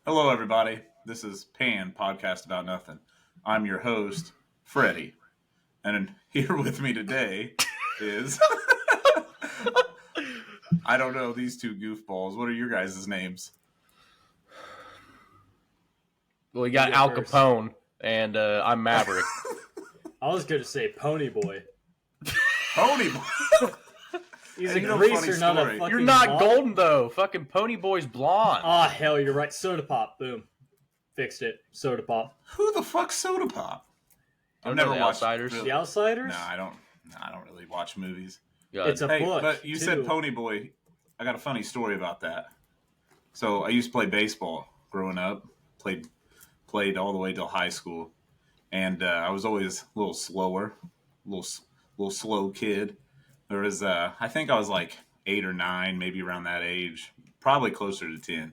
Hello, everybody. This is P.A.N. Podcast About Nothing. I'm your host, Freddie. And here with me today is... I don't know, these two goofballs. What are your guys' names? Well, we got Al Capone, and I'm Maverick. I was going to say Pony Boy. Pony Boy? He's a greaser, not a fucking You're not blonde. golden, though. Fucking Pony Boy's blonde. Ah, hell, you're right. Soda Pop. Boom. Fixed it. Soda Pop. Who the fuck's Soda Pop? I've never watched Outsiders. The Outsiders? No, I don't really watch movies. It's a book. But you said Pony Boy. I got a funny story about that. So I used to play baseball growing up. Played all the way till high school, and I was always a little slower, little slow kid. There was I think I was like 8 or 9, maybe around that age, probably closer to 10,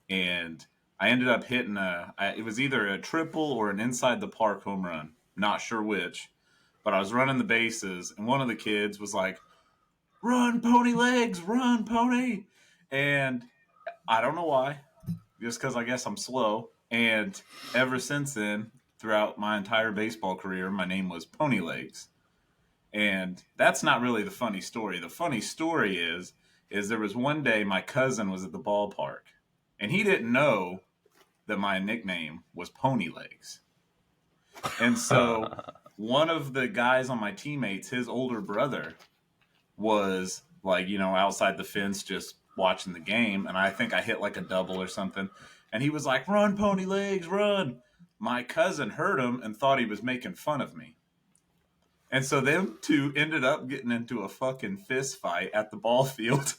and I ended up hitting it was either a triple or an inside the park home run. Not sure which, but I was running the bases, and one of the kids was like, "Run, Pony Legs, run, Pony!" And I don't know why, just because I guess I'm slow. And ever since then, throughout my entire baseball career, my name was Pony Legs. And that's not really the funny story. The funny story is there was one day my cousin was at the ballpark, and he didn't know that my nickname was Pony Legs. And so one of the guys on my teammates, his older brother, was like, outside the fence just watching the game. And I think I hit like a double or something. And he was like, "Run, Pony Legs, run." My cousin heard him and thought he was making fun of me. And so them two ended up getting into a fucking fist fight at the ball field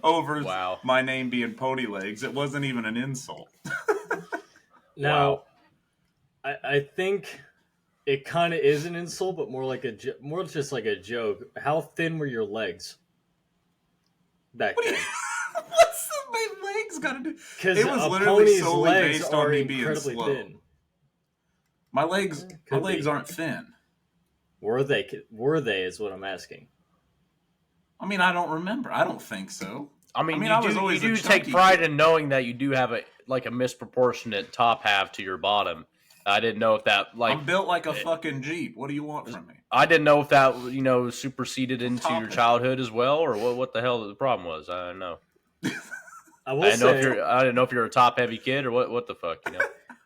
over my name being Pony Legs. It wasn't even an insult. Now, I think it kind of is an insult, but more just like a joke. How thin were your legs back then? What's my legs got to do? Because it was literally solely based on me being slow. Thin. My legs aren't thin. Were they? Is what I'm asking. I mean, I don't remember. I don't think so. I mean you do take pride in knowing that you do have a misproportionate top half to your bottom. I didn't know if that I'm built like a fucking Jeep. What do you want from me? I didn't know if that superseded into your childhood as well, or what the hell the problem was. I don't know. I didn't know if you're a top heavy kid or what the fuck.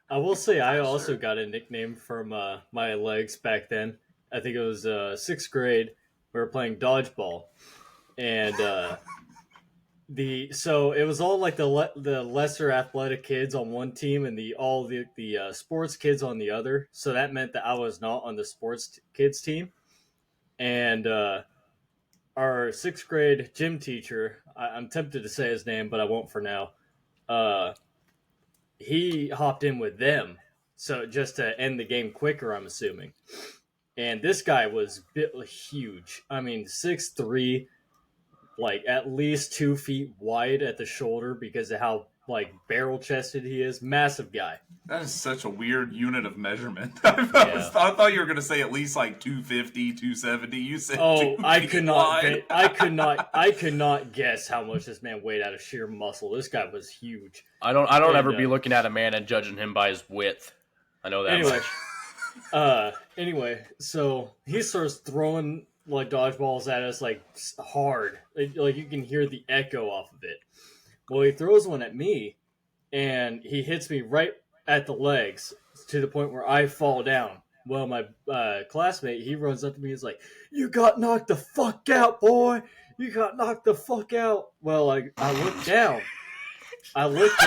I will say I also got a nickname from my legs back then. I think it was 6th grade. We were playing dodgeball, and so it was all like the lesser athletic kids on one team and all the sports kids on the other. So that meant that I was not on the sports kids team. And our 6th grade gym teacher, I'm tempted to say his name, but I won't for now. He hopped in with them, so just to end the game quicker, I'm assuming. And this guy was huge. I mean, 6'3", like at least 2 feet wide at the shoulder because of how barrel chested he is. Massive guy. That is such a weird unit of measurement. I thought you were going to say at least like 250, 270. You said I could not guess how much this man weighed out of sheer muscle. This guy was huge. I don't ever be looking at a man and judging him by his width. I know that much. Anyway, so he starts throwing dodgeballs at us hard. Like you can hear the echo off of it. Well, he throws one at me, and he hits me right at the legs to the point where I fall down. Well, my classmate, he runs up to me and is like, "You got knocked the fuck out, boy! You got knocked the fuck out!" Well, I looked down. I looked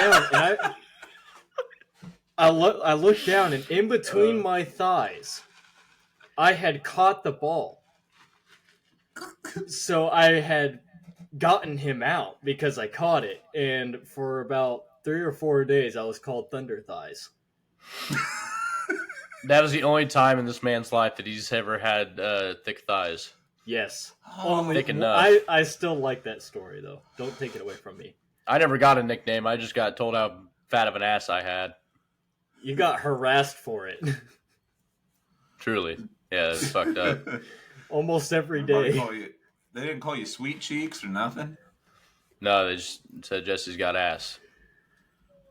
down, and in between my thighs, I had caught the ball. So I had gotten him out because I caught it, and for about 3 or 4 days, I was called Thunder Thighs. That was the only time in this man's life that he's ever had thick thighs. Yes. Thick enough. I still like that story, though. Don't take it away from me. I never got a nickname. I just got told how fat of an ass I had. You got harassed for it. Truly. Yeah, it's fucked up. Almost every day. They didn't call you Sweet Cheeks or nothing? No, they just said Jesse's got ass.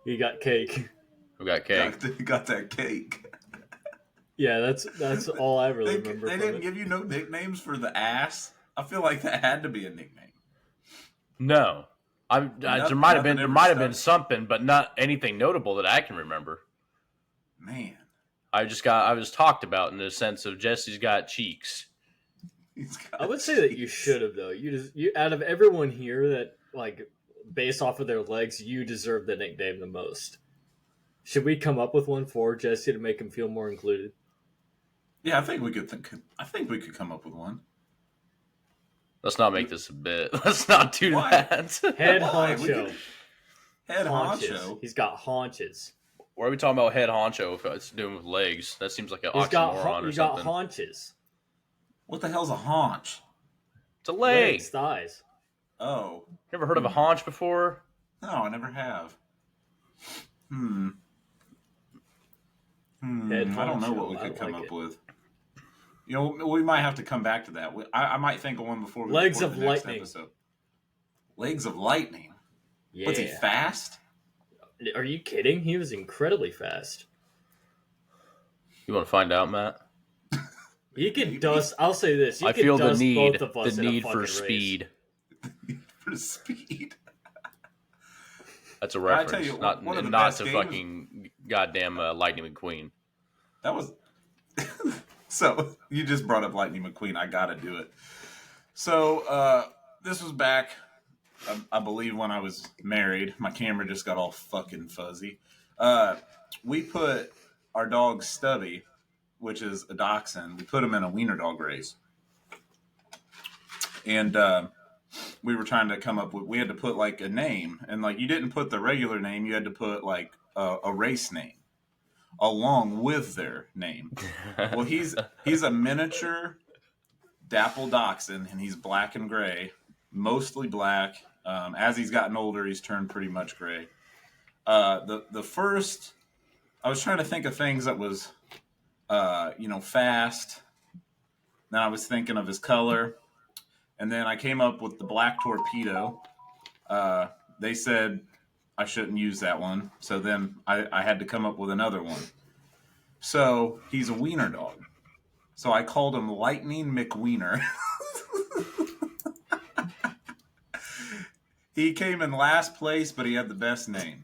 You got cake. Who got cake? Got that cake. Yeah, that's all I really remember. They didn't give you no nicknames for the ass. I feel like that had to be a nickname. No, there might have been something, but not anything notable that I can remember. Man, I was talked about in the sense of Jesse's got cheeks. I would say that you should have though. You out of everyone here that like based off of their legs, you deserve the nickname the most. Should we come up with one for Jesse to make him feel more included? Yeah, I think we could come up with one. Let's not make this a bit. Let's not do that. Head honcho. Head honcho. He's got haunches. Why are we talking about head honcho if it's doing with legs? That seems like an oxymoron or something. He's got haunches. What the hell's a haunch? It's a leg. Legs, thighs. Oh. You ever heard of a haunch before? No, I never have. I don't know what we could come up with. You know, we might have to come back to that. I might think of one before we Legs of the next lightning. episode. Legs of lightning? Yeah. Was he fast? Are you kidding? He was incredibly fast. You want to find out, Matt? He could dust. I'll say this. I feel the need for speed. For speed. That's a reference. I tell you, not to fucking goddamn Lightning McQueen. That was. So you just brought up Lightning McQueen. I gotta do it. So this was back, I believe, when I was married. My camera just got all fucking fuzzy. We put our dog Stubby, which is a dachshund. We put him in a wiener dog race, and we were trying to come up with. We had to put like a name, and like you didn't put the regular name. You had to put like a race name along with their name. Well, he's a miniature dapple dachshund, and he's black and gray, mostly black. As he's gotten older, he's turned pretty much gray. The first, I was trying to think of things that was, fast. Then I was thinking of his color, and then I came up with the black torpedo. They said I shouldn't use that one. So then I had to come up with another one. So he's a wiener dog. So I called him Lightning McWiener. He came in last place, but he had the best name.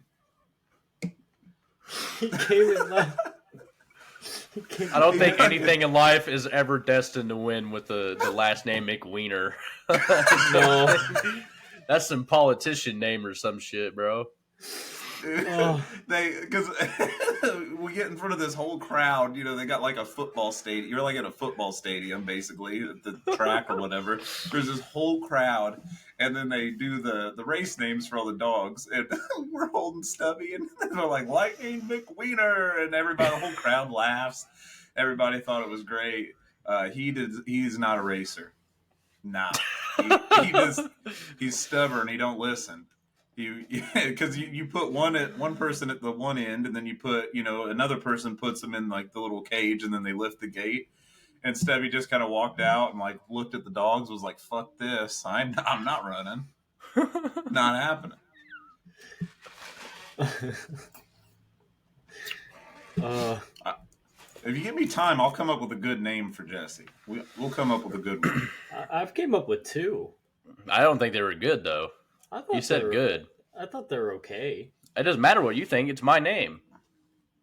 He came in last. I don't think anything in life is ever destined to win with the last name McWiener. No. That's some politician name or some shit, bro. Because we get in front of this whole crowd, they got like a football stadium. You're like at a football stadium, basically, at the track or whatever. There's this whole crowd, and then they do the race names for all the dogs, and we're holding Stubby, and they're like Lightning McWiener, and the whole crowd laughs. Everybody thought it was great. He's not a racer. Nah, he's stubborn. He don't listen. Because you put one person at the one end, and then you put another person puts them in like the little cage, and then they lift the gate. And Stevie just kind of walked out and like looked at the dogs, was like, "Fuck this! I'm not running, not happening." If you give me time, I'll come up with a good name for Jesse. We'll come up with a good one. I've came up with two. I don't think they were good though. You said good. I thought they were okay. It doesn't matter what you think. It's my name.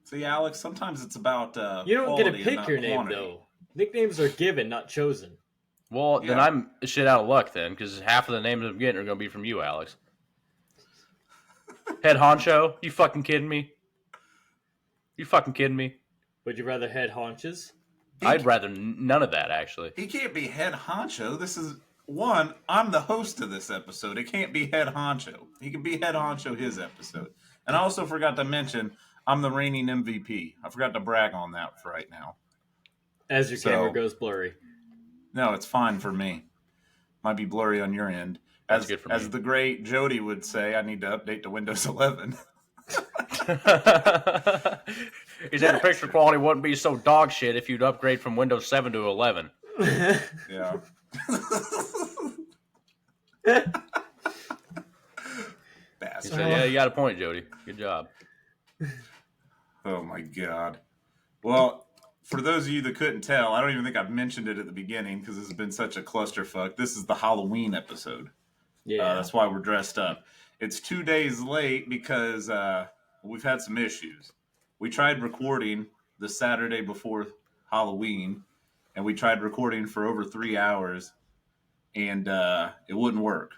See, Alex, sometimes it's about you don't get to pick your name, though. Nicknames are given, not chosen. Well, then I'm shit out of luck then, because half of the names I'm getting are going to be from you, Alex. Head honcho? You fucking kidding me? You fucking kidding me? Would you rather head haunches? I'd rather none of that, actually. He can't be head honcho. This is... One, I'm the host of this episode. It can't be head honcho. He can be head honcho his episode. And I also forgot to mention, I'm the reigning MVP. I forgot to brag on that for right now. As your camera goes blurry. No, it's fine for me. Might be blurry on your end. As the great Jody would say, I need to update to Windows 11. He said the picture quality wouldn't be so dog shit if you'd upgrade from Windows 7 to 11. Yeah. He said, yeah, you got a point, Jody. Good job. Oh my god. Well, for those of you that couldn't tell, I don't even think I've mentioned it at the beginning because this has been such a clusterfuck. This is the Halloween episode. Yeah. That's why we're dressed up. It's 2 days late because we've had some issues. We tried recording the Saturday before Halloween, and we tried recording for over 3 hours, and it wouldn't work.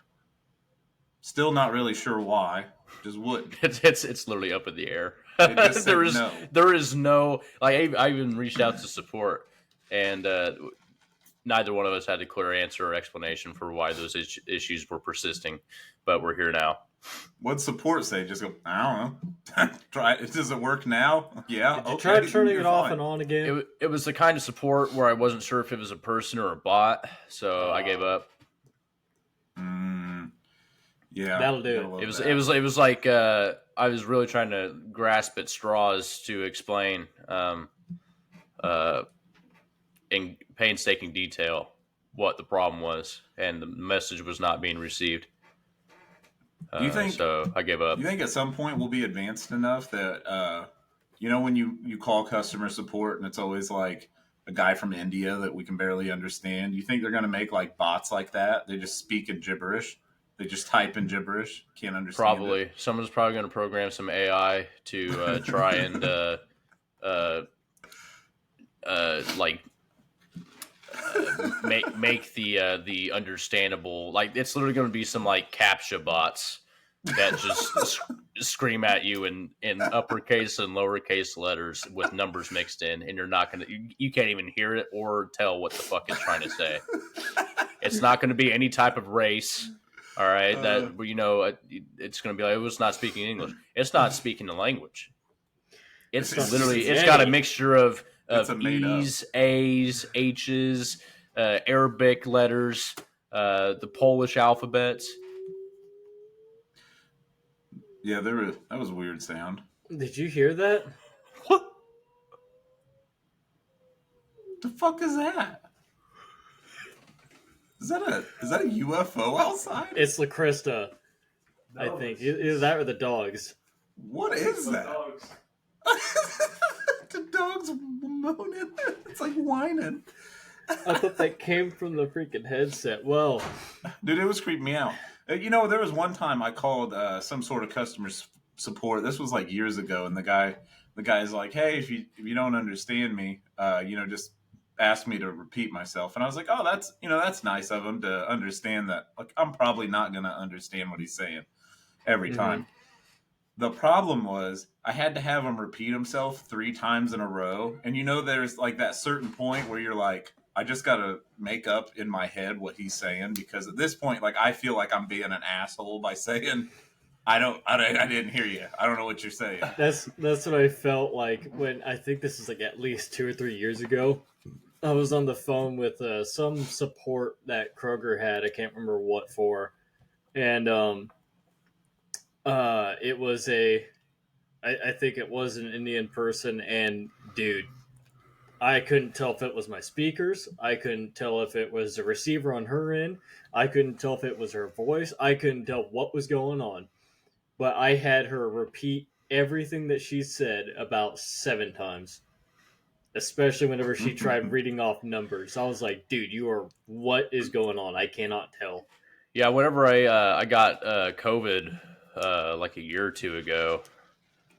Still not really sure why. Just wouldn't. It's literally up in the air. It just said no. There is no like. I even reached out to support, and neither one of us had a clear answer or explanation for why those issues were persisting. But we're here now. What'd support say? Just go, I don't know. Try it. Does it work now? Yeah. Did you try turning it off and on again? It was the kind of support where I wasn't sure if it was a person or a bot, so I gave up. Yeah, that'll do it. It was like I was really trying to grasp at straws to explain in painstaking detail what the problem was, and the message was not being received. Do you think so? I gave up. Do you think at some point we'll be advanced enough that when you call customer support and it's always like a guy from India that we can barely understand? Do you think they're going to make like bots like that? They just speak in gibberish. They just type in gibberish. Can't understand. Probably it. Someone's probably going to program some AI to try and make the understandable. Like it's literally going to be some like CAPTCHA bots that just scream at you in uppercase and lowercase letters with numbers mixed in, and you're not gonna you can't even hear it or tell what the fuck it's trying to say. It's not going to be any type of race. All right, that it's going to be like it was not speaking English. It's not speaking the language. It's literally it's got a mixture of E's, A's, H's, Arabic letters, the Polish alphabets. Yeah, that was a weird sound. Did you hear that? What the fuck is that? Is that a UFO outside? It's La Crista, I think. Either that or the dogs. What is that? The dogs moaning. It's like whining. I thought that came from the freaking headset. Well, dude, it was creeping me out. There was one time I called some sort of customer support. This was like years ago, and the guy's like, "Hey, if you don't understand me, just asked me to repeat myself." And I was like, "Oh, that's nice of him to understand that. Like, I'm probably not going to understand what he's saying every time." The problem was I had to have him repeat himself 3 times in a row. And there's like that certain point where you're like, I just got to make up in my head what he's saying, because at this point, like, I feel like I'm being an asshole by saying, I didn't hear you. I don't know what you're saying. That's what I felt like when, I think this is like at least 2 or 3 years ago. I was on the phone with some support that Kroger had. I can't remember what for. And it was I think it was an Indian person, and dude, I couldn't tell if it was my speakers. I couldn't tell if it was a receiver on her end. I couldn't tell if it was her voice. I couldn't tell what was going on. But I had her repeat everything that she said about 7 times. Especially whenever she tried reading off numbers. I was like, dude, what is going on? I cannot tell. Yeah, whenever I got COVID like a year or two ago,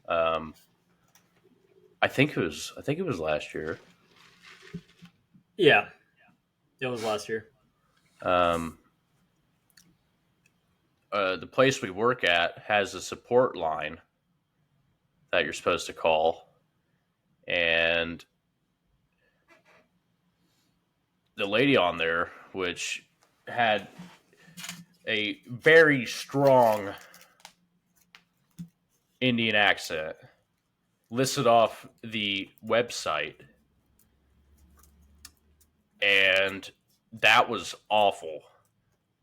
I think it was last year. Yeah, it was last year. The place we work at has a support line that you're supposed to call, and the lady on there, which had a very strong Indian accent, listed off the website, and that was awful,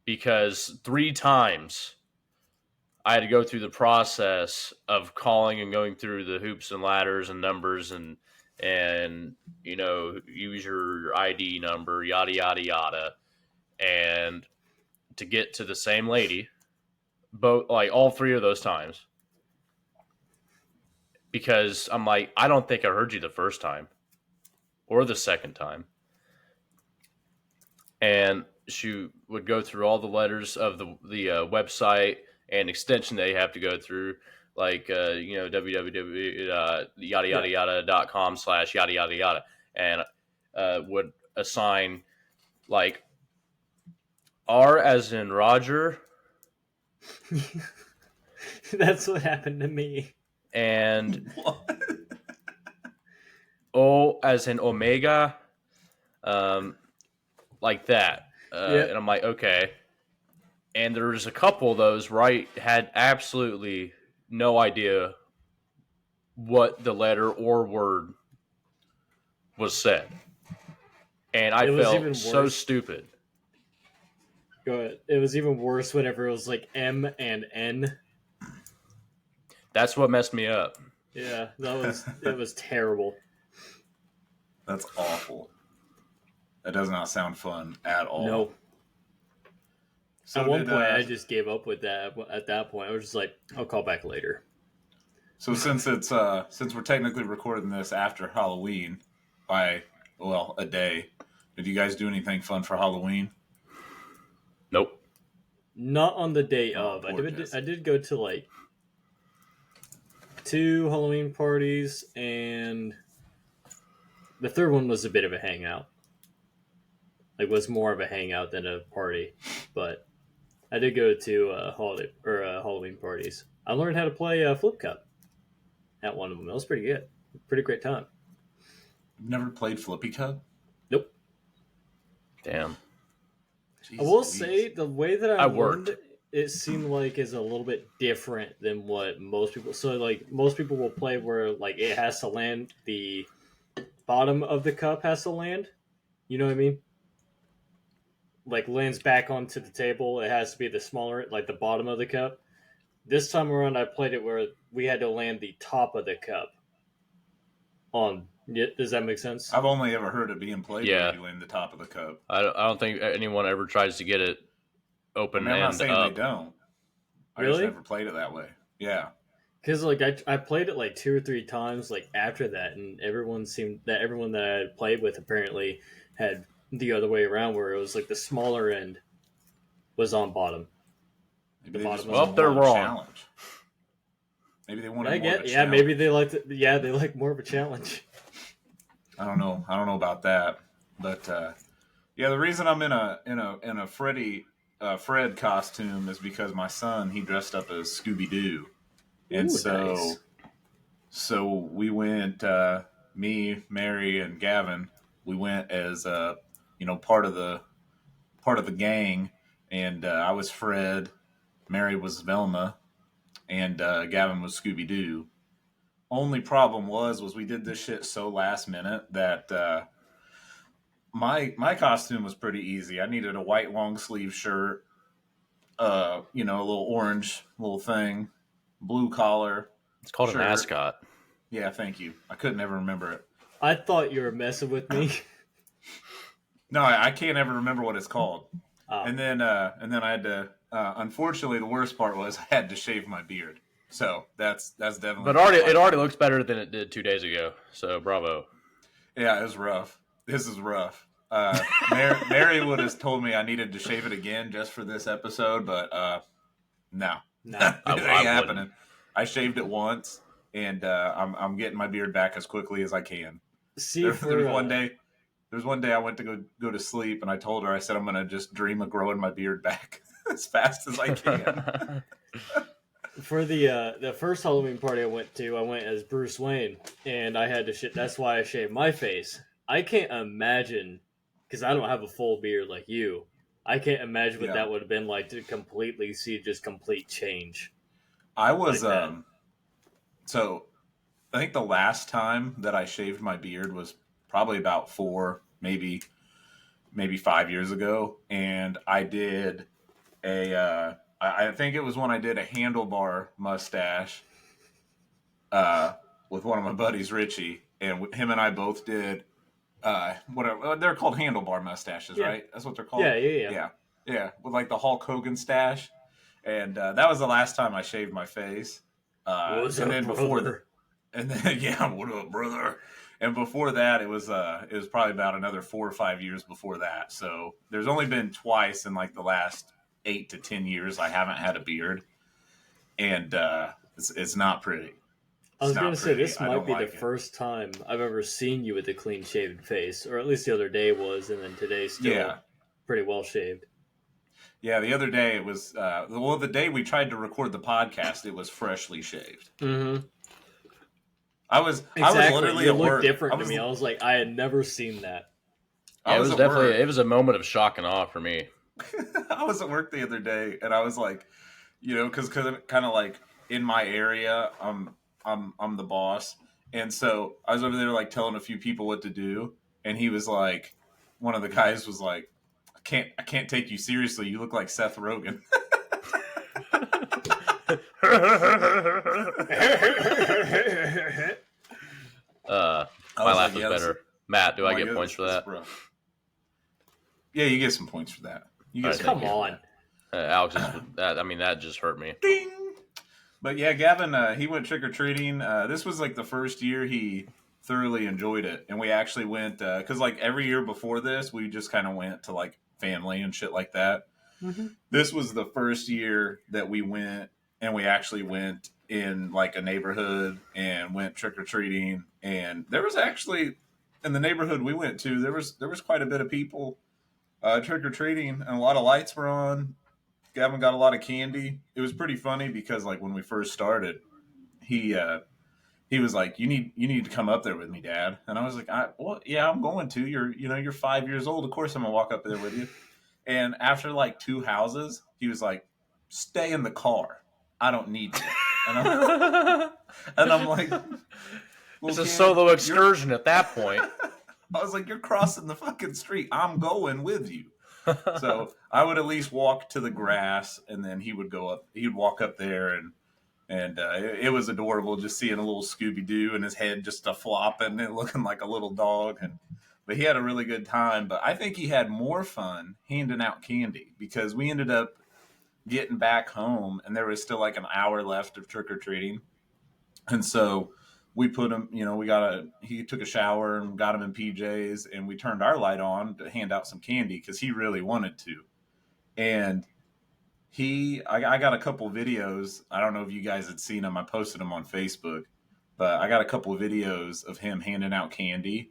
because 3 times I had to go through the process of calling and going through the hoops and ladders and numbers and use your ID number, yada yada yada, and to get to the same lady, both, like, all 3 of those times. because I'm like, I don't think I heard you the first time or the second time. And she would go through all the letters of the website and extension they have to go through, like www yada Yeah. yada yada.com / yada yada yada, and would assign like R as in Roger That's what happened to me. and What? O as in Omega, um, like that. Yep. And I'm like, okay. And there's a couple of those where I had absolutely no idea what the letter or word was said. And I It was felt even so worse. stupid. Go ahead. It was even worse whenever it was like M and N. That's what messed me up. Yeah, it was terrible. That's awful. That does not sound fun at all. No. So At one did, point, I just gave up with that. At that point, I was just like, "I'll call back later." So since we're technically recording this after Halloween by a day, did you guys do anything fun for Halloween? Nope. Not on the day Oh, of. poor Jesse. I did go to like 2 Halloween parties, and the third one was a bit of a hangout. Like, was more of a hangout than a party, but I did go to Halloween parties. I learned how to play Flip Cup at one of them. It was pretty good. Pretty great time. You've never played Flippy Cup? Nope. Damn. Jeez I will Louise. say the way that I worked. learned it seemed like is a little bit different than what most people. So like most people will play where like it has to land, the bottom of the cup has to land. You know what I mean? Like lands back onto the table. It has to be the smaller, like the bottom of the cup. This time around, I played it where we had to land the top of the cup on. Does that make sense? I've only ever heard it being played Yeah. where you land the top of the cup. I don't think anyone ever tries to get it I open mean, I'm not and saying up. they don't. I Really? just never played it that way. Yeah. Because like I played it like 2 or 3 times like after that, and everyone that I had played with apparently had the other way around, where it was like the smaller end was on bottom. Maybe The they just bottom wanted Well, they're more of a wrong. challenge. Maybe they wanted I more of a get, yeah, challenge. maybe they liked it. Yeah, they like more of a challenge. I don't know. I don't know about that, but yeah, the reason I'm in a Fred costume is because my son, he dressed up as Scooby Doo, and Ooh, so nice. so we went. Me, Mary, and Gavin. We went as part of the gang, and I was Fred, Mary was Velma, and Gavin was Scooby Doo. Only problem was we did this shit so last minute that my costume was pretty easy. I needed a white long sleeve shirt, a little orange little thing, blue collar. It's called Sure. a mascot. Yeah, thank you. I couldn't ever remember it. I thought you were messing with me. No, I can't ever remember what it's called. Oh. And then I had to. Unfortunately, the worst part was I had to shave my beard. So that's definitely. But it already looks better than it did 2 days ago. So bravo. Yeah, it was rough. This is rough. Mary would have told me I needed to shave it again just for this episode, but no, No. it I ain't wouldn't. happening. I shaved it once, and I'm getting my beard back as quickly as I can. See, There's one day I went to go to sleep, and I told her, I said I'm gonna just dream of growing my beard back as fast as I can. for the first Halloween party I went as Bruce Wayne, and I had to that's why I shaved my face. I can't imagine, because I don't have a full beard like you. I can't imagine what that would have been like to completely see just complete change. I was Like that. So I think the last time that I shaved my beard was probably about 4, maybe 5 years ago, and I did I think it was when I did a handlebar mustache with one of my buddies, Richie, and him and I both did whatever they're called, handlebar mustaches, Yeah. right? That's what they're called. Yeah. With like the Hulk Hogan stash, and that was the last time I shaved my face. What's and up, then before brother? And then yeah, what up, brother? And before that, it was probably about another 4 or 5 years before that. So there's only been twice in like the last 8 to 10 years I haven't had a beard, and it's not pretty. I It's was gonna not say pretty. this I might don't be the like it. first time I've ever seen you with a clean shaven face, or at least the other day was, and then today's still Yeah, pretty well shaved. yeah. The other day it was the day we tried to record the podcast, it was freshly shaved. Mm-hmm. I was Exactly. literally You at look work. different to me. I was like, I had never seen that. I Yeah, it was was at definitely work. it was a moment of shock and awe for me. I was at work the other day, and I was like, because I'm kind of like in my area, I'm the boss, and so I was over there like telling a few people what to do, and he was like, one of the guys was like, I can't take you seriously. You look like Seth Rogen. uh, I my was laugh like, was yeah, better. Matt, do I'm I like, get points for this is that? rough. Yeah, you get some points for that. You All get right, some thank Come you. points for on. Alex's that. I mean, that just hurt me. that. Ding. But yeah, Gavin, he went trick or treating. This was like the first year he thoroughly enjoyed it, and we actually went because like every year before this, we just kind of went to like family and shit like that. Mm-hmm. This was the first year that we went, and we actually went in like a neighborhood and went trick or treating, and there was actually in the neighborhood we went to there was quite a bit of people trick or treating, and a lot of lights were on. Gavin got a lot of candy. It was pretty funny because like when we first started, he he was like, you need to come up there with me, Dad." And I was like, well, yeah, I'm going to. You're 5 years old. Of course, I'm gonna walk up there with you." And after like 2 houses, he was like, "Stay in the car. I don't need you." And I'm like, It's "Well, a kid, solo you're." excursion at that point. I was like, "You're crossing the fucking street. I'm going with you." So I would at least walk to the grass, and then he would go up. He'd walk up there, and it was adorable just seeing a little Scooby Doo and his head just a flopping and looking like a little dog. But he had a really good time. But I think he had more fun handing out candy because we ended up getting back home, and there was still like an hour left of trick or treating, and so we put him. He took a shower and got him in PJs, and we turned our light on to hand out some candy because he really wanted to, and I got a couple videos. I don't know if you guys had seen them. I posted them on Facebook, but I got a couple of videos of him handing out candy.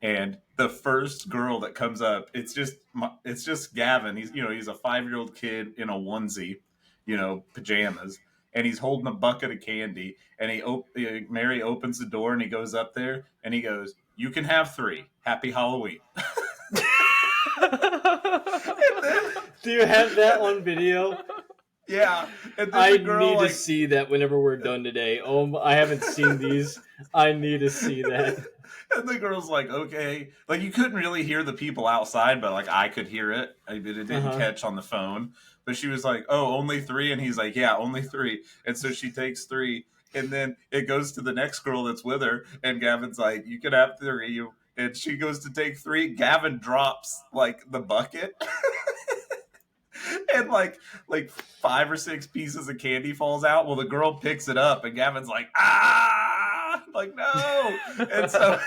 And the first girl that comes up, it's just Gavin. He's a 5-year-old kid in a onesie, pajamas, and he's holding a bucket of candy. And Mary opens the door and he goes up there and he goes, "You can have 3. Happy Halloween." And then, Do you have that on video? yeah, and then I the girl need like to see that whenever we're done today. Oh, I haven't seen these. I need to see that. And the girl's like, "Okay." Like, you couldn't really hear the people outside, but like I could hear it. It didn't catch on the phone. But she was like, "Oh, only 3?" And he's like, "Yeah, only 3." And so she takes 3. And then it goes to the next girl that's with her. And Gavin's like, "You can have 3." And she goes to take 3. Gavin drops like the bucket. And like 5 or 6 pieces of candy falls out. Well, the girl picks it up, and Gavin's like, "Ah!" Like, no. And so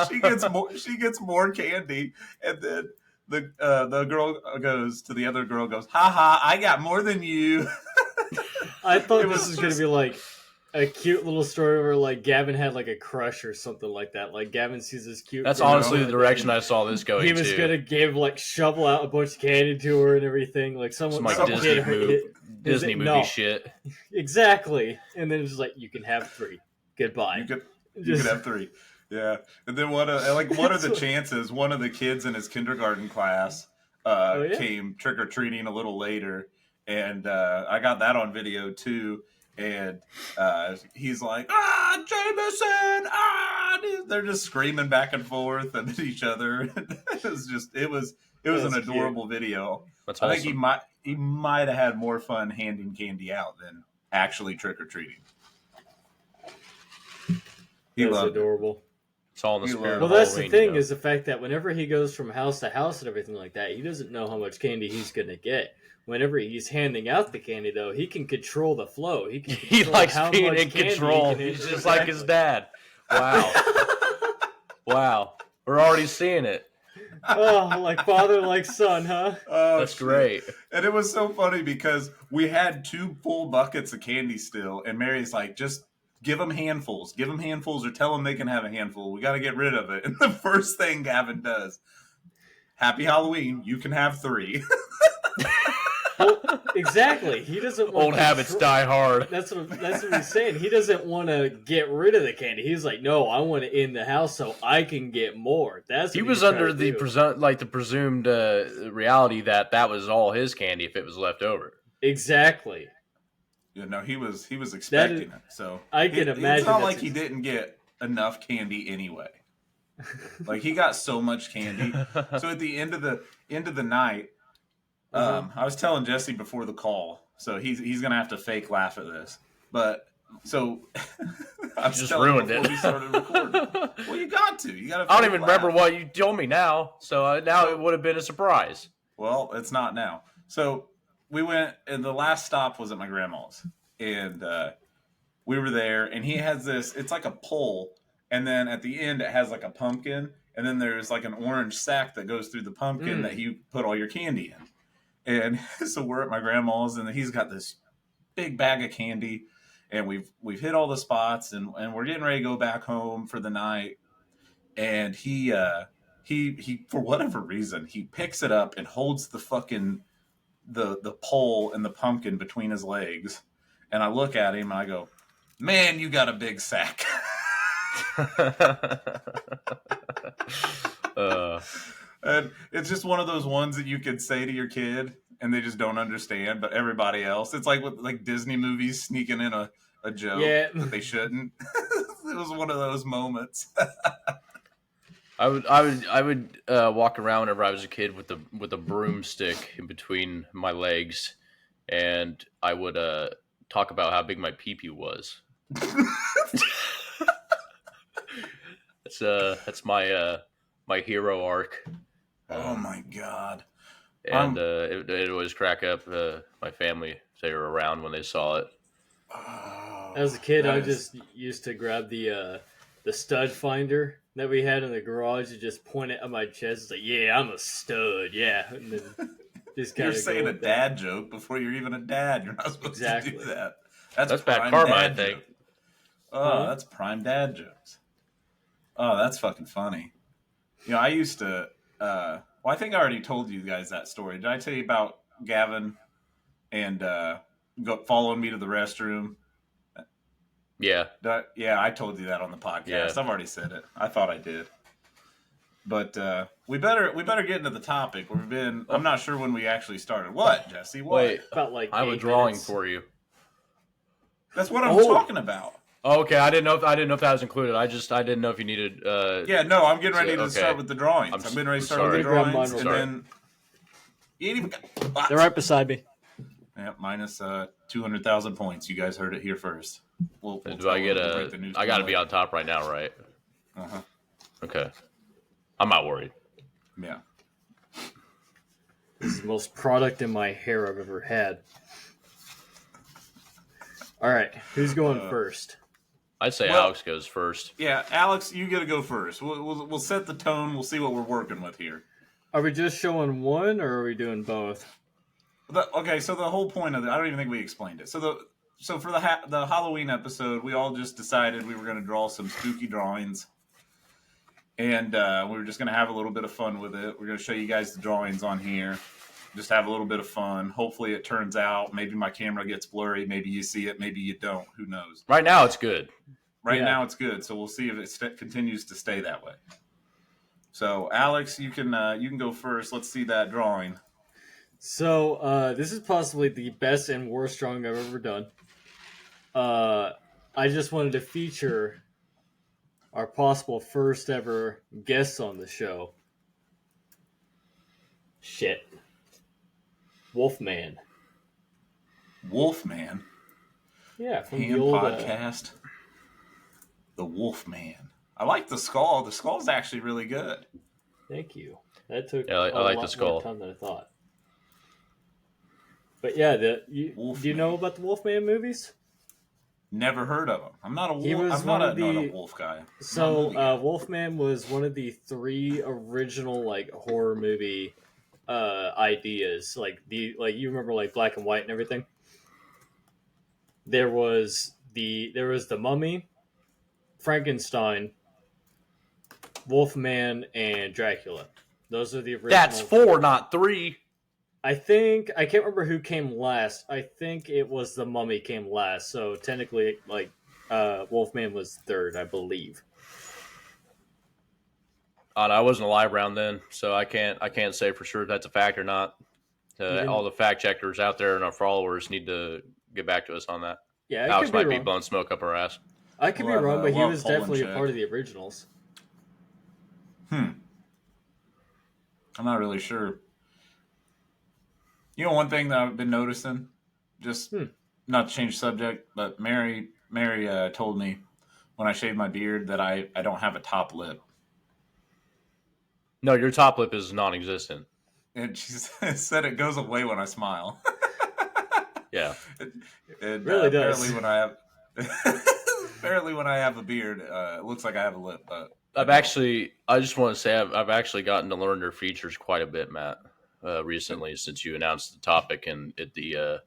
she gets more candy, and then the girl goes to the other girl, goes, "Ha ha! I got more than you." I thought It this was was going to be like a cute little story where like Gavin had like a crush or something like that. Like Gavin sees this cute. That's girl, honestly the and direction I saw this going. he was to. gonna give like shovel out a bunch of candy to her and everything. Like Some some Disney movie shit. Exactly. And then it's just like, "You can have 3. Goodbye." You could have 3. Yeah. And then what are the chances one of the kids in his kindergarten class came trick or treating a little later, and I got that on video too. And he's like, "Ah, Jameson! Ah!" They're just screaming back and forth at each other. it was an adorable video. That's I awesome. think he might have had more fun handing candy out than actually trick or treating. He That's loved adorable. It's all in the We spirit love- of Well, that's the Halloween. thing you know? is the fact that whenever he goes from house to house and everything like that, he doesn't know how much candy he's going to get. Whenever he's handing out the candy, though, he can control the flow. He can He control likes how being much in candy control. He can He's just like his dad. Wow. Wow. We're already seeing it. Oh, like father, like son, huh? Oh, That's shit. great. And it was so funny because we had 2 full buckets of candy still, and Mary's like, just give them handfuls. Give them handfuls or tell them they can have a handful. We got to get rid of it. And the first thing Gavin does, Happy Halloween, you can have 3. Well, exactly. He doesn't want Old habits die hard. That's what he's saying. He doesn't want to get rid of the candy. He's like, no, I want it in the house so I can get more. That's what He was he's under trying the to do. presumed reality that was all his candy if it was left over. Exactly. You know, he was expecting it. So I can imagine it's not that's like he didn't get enough candy anyway. Like he got so much candy. So at the end of the night, I was telling Jesse before the call, so he's gonna have to fake laugh at this. But so I was just telling him ruined before it. we started recording. Well, you got to. You got to. I don't even remember what you told me now, so now it would have been a surprise. Well, it's not now. So we went, and the last stop was at my grandma's, and we were there, and he has this. It's like a pole, and then at the end it has like a pumpkin, and then there's like an orange sack that goes through the pumpkin that you put all your candy in. And so we're at my grandma's, and he's got this big bag of candy, and we've hit all the spots, and we're getting ready to go back home for the night. And he for whatever reason he picks it up and holds the fucking the pole and the pumpkin between his legs. And I look at him and I go, "Man, you got a big sack." And it's just one of those ones that you could say to your kid and they just don't understand, but everybody else, it's like with like Disney movies sneaking in a joke that they shouldn't. It was one of those moments. I would walk around whenever I was a kid with a broomstick in between my legs, and I would talk about how big my pee-pee was. That's my my hero arc. Oh my god! And it always crack up my family if they were around when they saw it. As a kid, I just used to grab the stud finder that we had in the garage and just point it at my chest. It's like, yeah, I'm a stud, yeah. And then just you're saying a dad joke before you're even a dad. You're not supposed to do that. That's bad karma, I think. Oh, that's prime dad jokes. Oh, that's fucking funny. You know, I used to. Well, I think I already told you guys that story. Did I tell you about Gavin and following me to the restroom? Yeah. Yeah, I told you that on the podcast. Yeah. I've already said it. I thought I did. But we better get into the topic. I'm not sure when we actually started. What, Jesse? What? Wait, about like I have a 8 drawing minutes. for you. That's what I'm talking about. Oh, okay, I didn't know if that was included. I didn't know if you needed. Yeah, no, I'm getting ready to start with the drawings. I'm getting ready to start with the sorry. drawings, and then you ain't even got. They're right beside me. Yeah, minus 200,000 points. You guys heard it here first. We'll Do I get I got to be on top right now, right? Uh-huh. Okay. I'm not worried. Yeah. This is the most product in my hair I've ever had. All right, who's going first? I'd say Alex goes first. Yeah, Alex, you got to go first. We'll set the tone. We'll see what we're working with here. Are we just showing one, or are we doing both? Okay, so the whole point of it, I don't even think we explained it. So for the Halloween episode, we all just decided we were going to draw some spooky drawings. And we were just going to have a little bit of fun with it. We're going to show you guys the drawings on here. Just have a little bit of fun. Hopefully it turns out. Maybe my camera gets blurry. Maybe you see it. Maybe you don't. Who knows? Right now it's good. Right now it's good. So we'll see if it continues to stay that way. So Alex, you can go first. Let's see that drawing. So this is possibly the best and worst drawing I've ever done. I just wanted to feature our possible first ever guests on the show. Shit. Wolfman. Wolfman? Yeah, from P.A.N. the old podcast. The Wolfman. I like the skull. The skull's actually really good. Thank you. That took Yeah, I a like lot the skull. more time than I thought. But yeah, do you know about the Wolfman movies? Never heard of him. I'm not a wolf. He was I'm one not of not a the wolf guy. so Wolfman was one of the 3 original like horror movie ideas. Like you remember like Black and White and everything. There was the Mummy, Frankenstein, Wolfman, and Dracula. Those are the original. That's 4, not 3. I can't remember who came last. I think it was the Mummy came last. So technically, like, Wolfman was third, I believe. I wasn't alive around then, so I can't say for sure if that's a fact or not. All the fact checkers out there and our followers need to get back to us on that. Yeah, I Alex could be might be wrong. blowing smoke up our ass. I could be wrong, but he was poll and definitely a check. part of the originals. I'm not really sure. You know, one thing that I've been noticing, just not to change subject, but Mary told me when I shave my beard that I don't have a top lip. No, your top lip is non-existent. And she said it goes away when I smile. Yeah. It really does. Apparently when I have a beard, it looks like I have a lip. But I just want to say I've actually gotten to learn your features quite a bit, Matt, recently since you announced the topic and the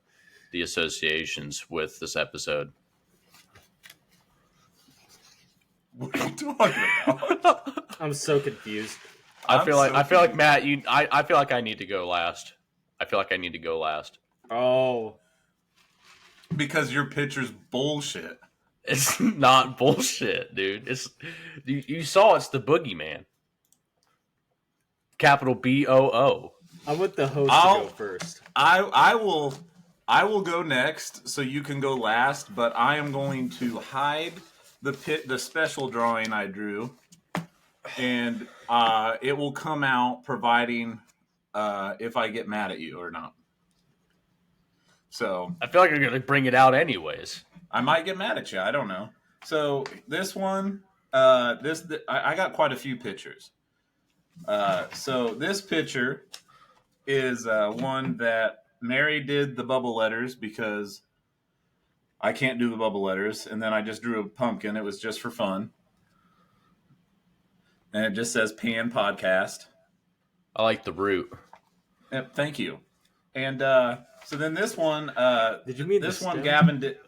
associations with this episode. What are you talking about? I'm so confused. I feel like Matt, I feel like I need to go last. Oh, because your picture's bullshit. It's not bullshit, dude. You saw it's the boogeyman. Capital BOO. I want the host to go first. I will go next, so you can go last. But I am going to hide the special drawing I drew, and it will come out providing if I get mad at you or not. So I feel like you're gonna bring it out anyways. I might get mad at you. I don't know. So this one, I got quite a few pictures. So this picture is one that Mary did the bubble letters because I can't do the bubble letters, and then I just drew a pumpkin. It was just for fun, and it just says P.A.N. Podcast. I like the root. Yep, thank you. And so then this one, did you mean this the one? stem? Gavin did.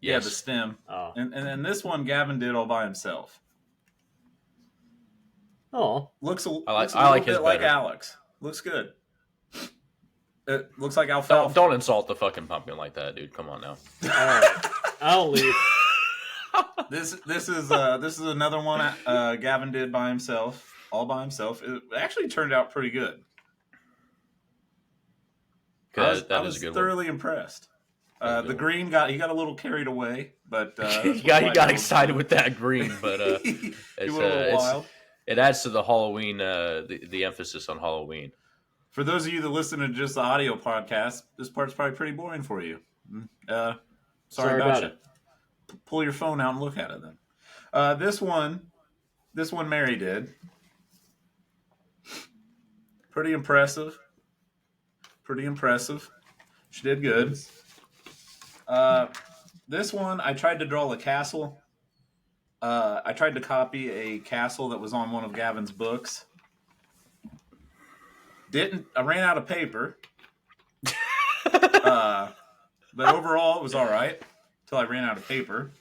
Yes. Yeah, the stem. Oh. And then this one Gavin did all by himself. Oh, Looks a like little his bit like better. Alex. Looks good. It looks like alfalfa. Don't insult the fucking pumpkin like that, dude. Come on now. all right. I'll leave. This is another one Gavin did by himself, all by himself. It actually turned out pretty good. I was a good thoroughly impressed. The green he got a little carried away, but he got excited with that green, but he went a little wild. It adds to the Halloween, the emphasis on Halloween. For those of you that listen to just the audio podcast, this part's probably pretty boring for you. Sorry about you. Pull your phone out and look at it then. This one Mary did. Pretty impressive. She did good. This one, I tried to draw a castle. I tried to copy a castle that was on one of Gavin's books. I ran out of paper. But overall, it was all right until I ran out of paper.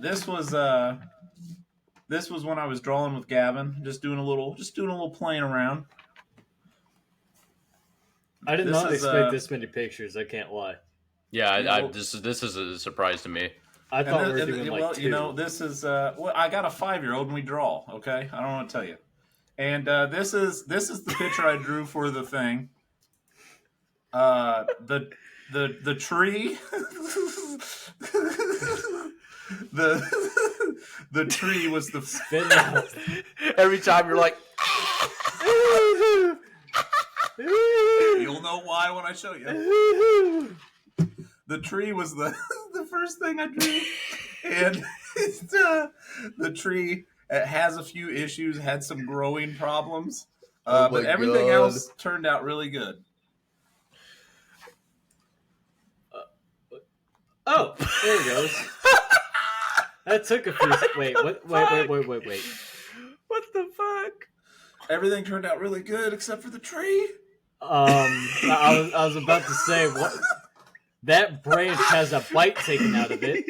This was when I was drawing with Gavin, just doing a little playing around. I did not expect this many pictures. I can't lie. Yeah, this is a surprise to me. I thought we were doing like 2. This is I got a 5-year-old and we draw. Okay, I don't want to tell you. And this is the picture I drew for the thing. The tree. the tree was the Spit out. Every time you're like, you'll know why when I show you. The tree was the first thing I drew, The tree has a few issues, had some growing problems, Oh but my everything God. else turned out really good. Oh, there it goes. That took a few. Wait, what? Wait. What the fuck? Everything turned out really good except for the tree. I was about to say what. That branch has a bite taken out of it,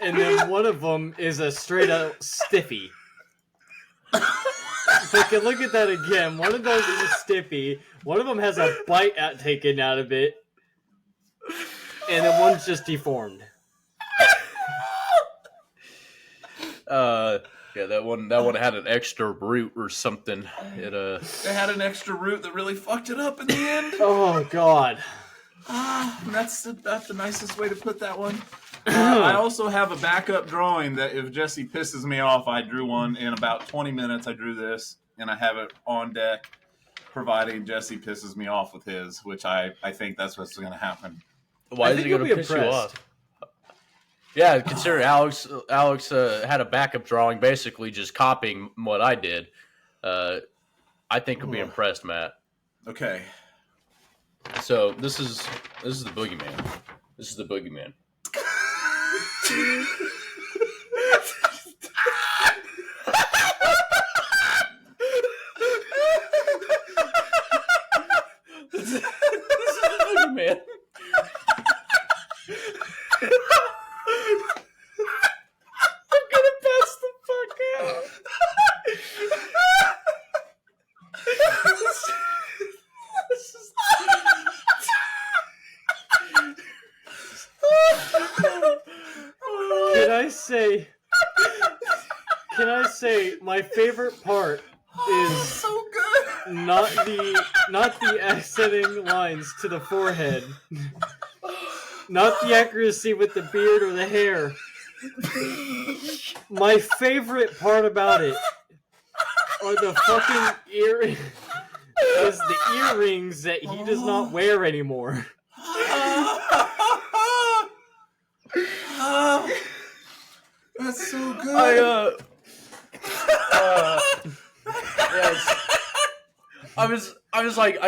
and then one of them is a straight up stiffy. If I can look at that again, one of those is a stiffy. One of them has a bite taken out of it, and then one's just deformed. Yeah, that one had an extra root or something. It They had an extra root that really fucked it up in the end. Oh God. That's about the nicest way to put that one. I also have a backup drawing that if Jesse pisses me off, I drew one in about 20 minutes. I drew this, and I have it on deck, providing Jesse pisses me off with his, which I think that's what's going to happen. Why is it going to piss you off? Yeah, consider Alex had a backup drawing, basically just copying what I did. I think you'll be impressed, Matt. Okay. So this is the boogeyman. This is the boogeyman. This is the boogeyman. I'm gonna pass the fuck out. This is Can I say my favorite part is So good. not the accenting lines to the forehead, not the accuracy with the beard or the hair. My favorite part about it are the fucking is the earrings that he does not wear anymore. That's so good. Yes. I was like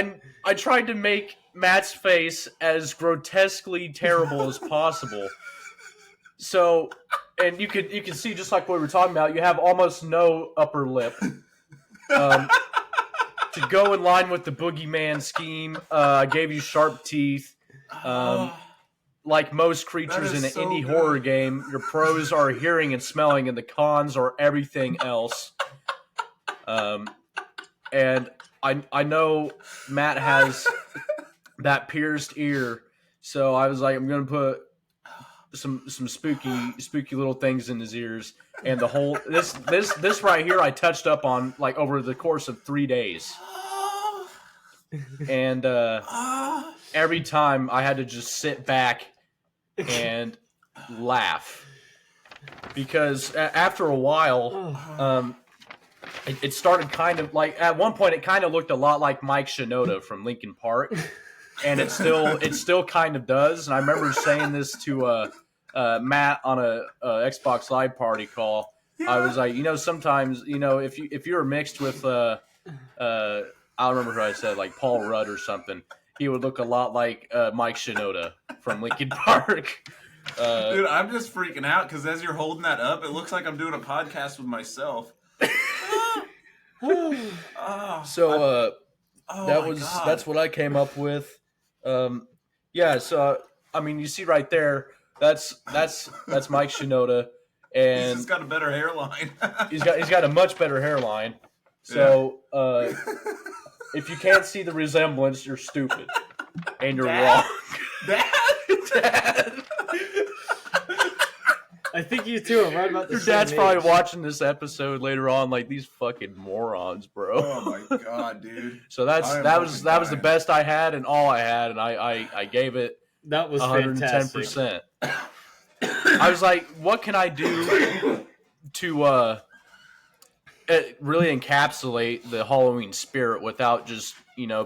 I tried to make Matt's face as grotesquely terrible as possible. So, and you can see, just like what we were talking about, you have almost no upper lip. To go in line with the boogeyman scheme, I gave you sharp teeth. Like most creatures in an so indie good. horror game, your pros are hearing and smelling, and the cons are everything else. And I know Matt has that pierced ear, so I was like, I'm gonna put some spooky little things in his ears, and the whole this right here I touched up on like over the course of 3 days, and every time I had to just sit back and laugh because after a while, it started kind of like at one point it kind of looked a lot like Mike Shinoda from Linkin Park, and it still kind of does. And I remember saying this to Matt on a Xbox Live party call. Yeah. I was like, sometimes if you were mixed with I don't remember who I said, like Paul Rudd or something, he would look a lot like Mike Shinoda from Linkin Park. Dude, I'm just freaking out because as you're holding that up, it looks like I'm doing a podcast with myself. That's what I came up with. So I mean, you see right there, that's Mike Shinoda, and he's just got a better hairline. he's got a much better hairline. So if you can't see the resemblance, you're stupid and you're wrong. Dad. I think you two are right about the Your same dad's age. probably watching this episode later on, like these fucking morons, bro. Oh my god, dude! So that was the best I had and all I had, and I gave it that was 110%. I was like, what can I do to really encapsulate the Halloween spirit without just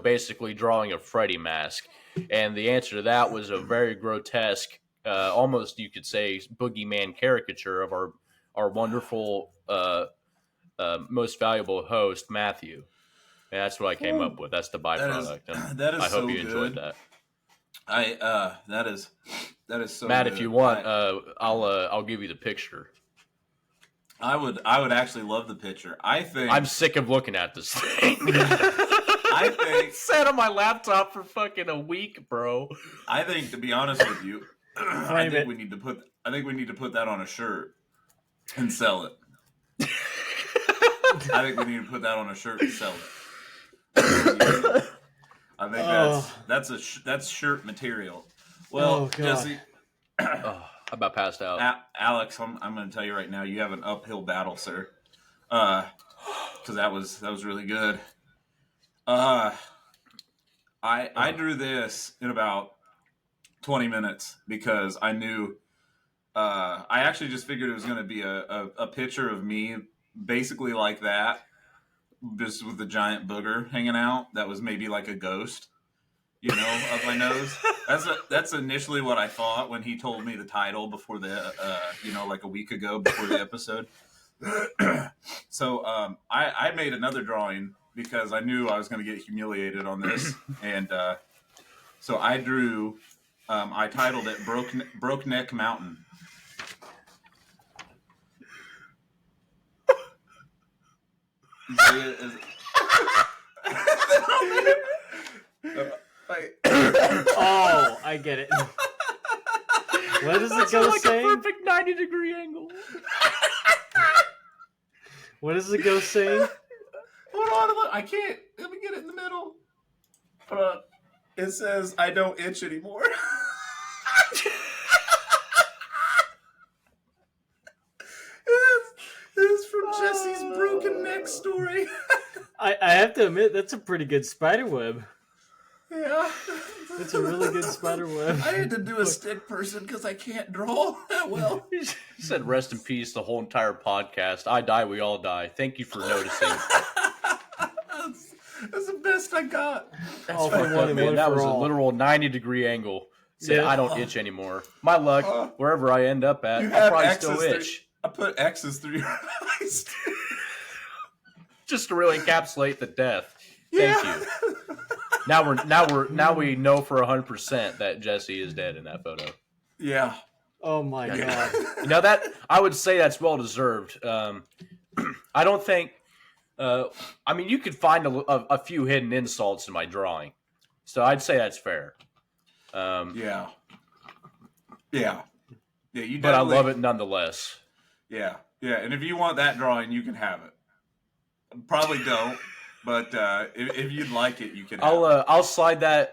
basically drawing a Freddy mask? And the answer to that was a very grotesque almost you could say boogeyman caricature of our wonderful most valuable host Matthew. And that's what I came up with. That's the byproduct. And that is I hope so you enjoyed good. that. That is so Matt, good. if you want, I'll give you the picture. I would actually love the picture. I think I'm sick of looking at this thing. I think It's sat on my laptop for fucking a week, bro. I think, to be honest with you, I think it. we need to put that on a shirt and sell it. I think we need to put that on a shirt and sell it. I think that's shirt material. Well, Jesse, I about passed out. Alex, I'm going to tell you right now, you have an uphill battle, sir. Because that was really good. I drew this in about 20 minutes because I knew. I actually just figured it was going to be a picture of me, basically like that, just with the giant booger hanging out. That was maybe like a ghost, up my nose. That's initially what I thought when he told me the title before the, like a week ago before the episode. So I made another drawing because I knew I was going to get humiliated on this, and so I drew. I titled it "Broke Neck Mountain." You see it? Oh, I get it. What does it go like saying? A perfect 90-degree angle. What does it go saying? Hold on, I can't. Let me get it in the middle. It says, "I don't itch anymore." It's from Jesse's broken neck story. I have to admit, that's a pretty good spider web. Yeah. It's a really good spider web. I had to do a stick person because I can't draw that well. He said, "Rest in peace." The whole entire podcast. I die, we all die. Thank you for noticing. That's the best I got. That's all for fucked one up, and man. one That for was all. a literal 90-degree angle. Said, Yeah. I don't itch anymore. My luck, wherever I end up at, I'll probably still itch. I put X's through your eyes. Just to really encapsulate the death. Thank you. Now we know for 100% that Jesse is dead in that photo. Yeah. Oh my god. Now that I would say that's well deserved. I don't think. You could find a few hidden insults in my drawing, so I'd say that's fair. Yeah. You definitely, but I love it nonetheless. Yeah. And if you want that drawing, you can have it. Probably don't, but if you'd like it, you can. I'll slide that.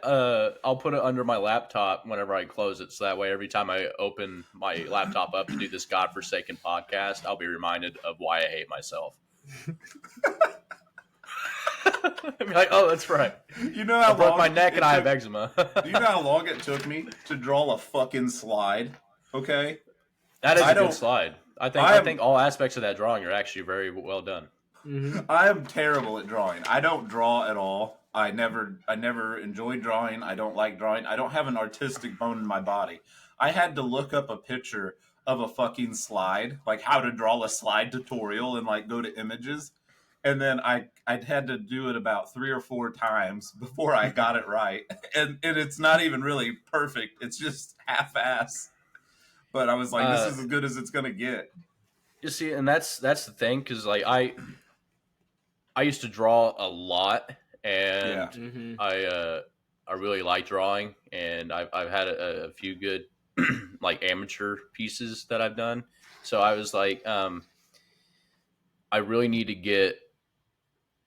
I'll put it under my laptop whenever I close it, so that way every time I open my laptop up to do this godforsaken podcast, I'll be reminded of why I hate myself. I'm like, oh, that's right. You know how I broke my neck and I have eczema. Do you know how long it took me to draw a fucking slide? Okay, that is a good slide. I think all aspects of that drawing are actually very well done. Mm-hmm. I am terrible at drawing. I don't draw at all. I never enjoyed drawing. I don't like drawing. I don't have an artistic bone in my body. I had to look up a picture of a fucking slide, like how to draw a slide tutorial, and like go to images. And then I'd had to do it about 3 or 4 times before I got it right. And it's not even really perfect. It's just half-ass. But I was like, this is as good as it's going to get. You see, and that's the thing, because like I used to draw a lot, and I really like drawing, and I've had a few good like amateur pieces that I've done. So I was like, I really need to get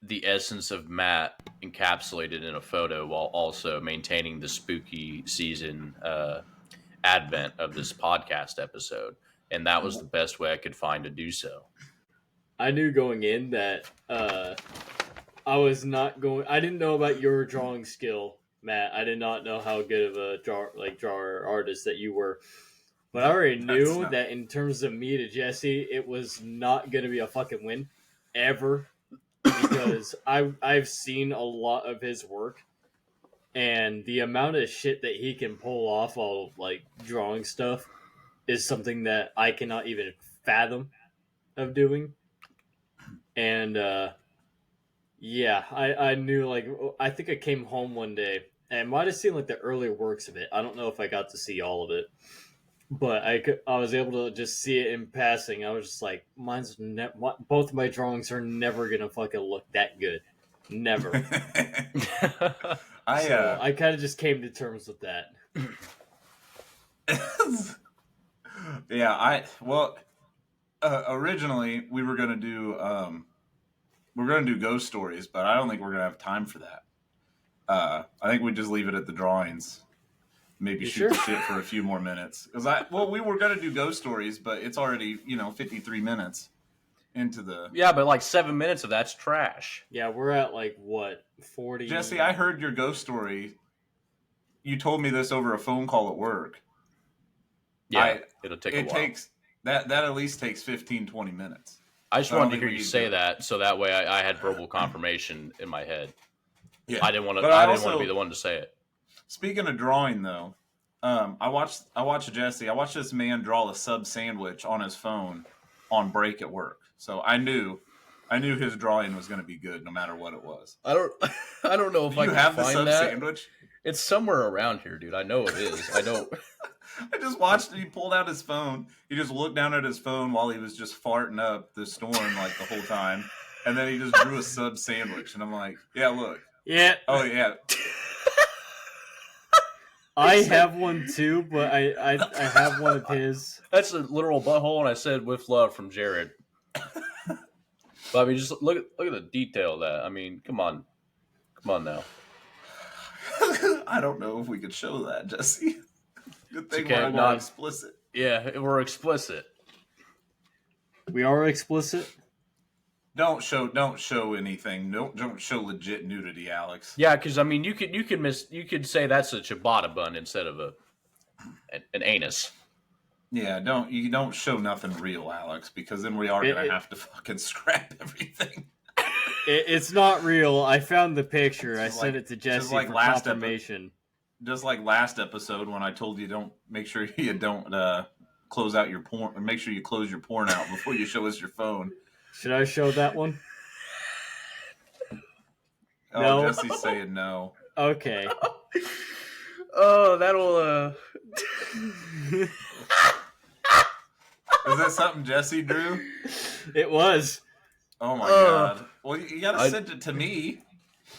the essence of Matt encapsulated in a photo while also maintaining the spooky season advent of this podcast episode. And that was the best way I could find to do so. I knew going in that I was not going. I didn't know about your drawing skill, Matt. I did not know how good of a drawer artist that you were. But I already knew that in terms of me to Jesse, it was not going to be a fucking win ever, because I've seen a lot of his work, and the amount of shit that he can pull off while like drawing stuff is something that I cannot even fathom of doing. And yeah, I knew like I think I came home one day and I might have seen like the early works of it. I don't know if I got to see all of it, but I was able to just see it in passing. I was just like, both of my drawings are never gonna fucking look that good, never. I kind of just came to terms with that. Yeah, originally we were gonna do ghost stories, but I don't think we're gonna have time for that. I think we just leave it at the drawings. Maybe You shoot the sure? shit for a few more minutes. We were gonna do ghost stories, but it's already 53 minutes into the. Yeah, but like 7 minutes of that's trash. Yeah, we're at like what 40. Jesse, I heard your ghost story. You told me this over a phone call at work. Yeah, it'll take a while. Takes that at least takes 15, 20 minutes. I just So I don't wanted to think hear we you need say to- that, so that way I had verbal confirmation in my head. Yeah, I didn't want to. But I didn't want to be the one to say it. Speaking of drawing, though, I watched Jesse. I watched this man draw a sub sandwich on his phone on break at work. So I knew his drawing was going to be good no matter what it was. I don't know if Do I you can have the find sub that. sandwich? It's somewhere around here, dude. I know it is. I don't. I just watched it. He pulled out his phone. He just looked down at his phone while he was just farting up the storm like the whole time. And then he just drew a sub sandwich. And I'm like, yeah, look. Yeah. Oh, yeah. I have one too, but I have one of his. That's a literal butthole, and I said with love from Jared. But I mean, just look at the detail of that. I mean, come on now. I don't know if we could show that, Jesse. Good thing okay, we're not explicit. Yeah, we're explicit. We are explicit. Don't show anything. Don't show legit nudity, Alex. Yeah, because I mean, you could say that's a ciabatta bun instead of an anus. Yeah, you don't show nothing real, Alex, because then we are gonna have to fucking scrap everything. It's not real. I found the picture. I sent it to Jesse for confirmation. Just like last episode when I told you don't close out your porn, or make sure you close your porn out before you show us your phone. Should I show that one? Oh, No. Jesse's saying no. Okay. Oh, that'll. Is that something Jesse drew? It was. Oh my god! Well, you gotta send it to me.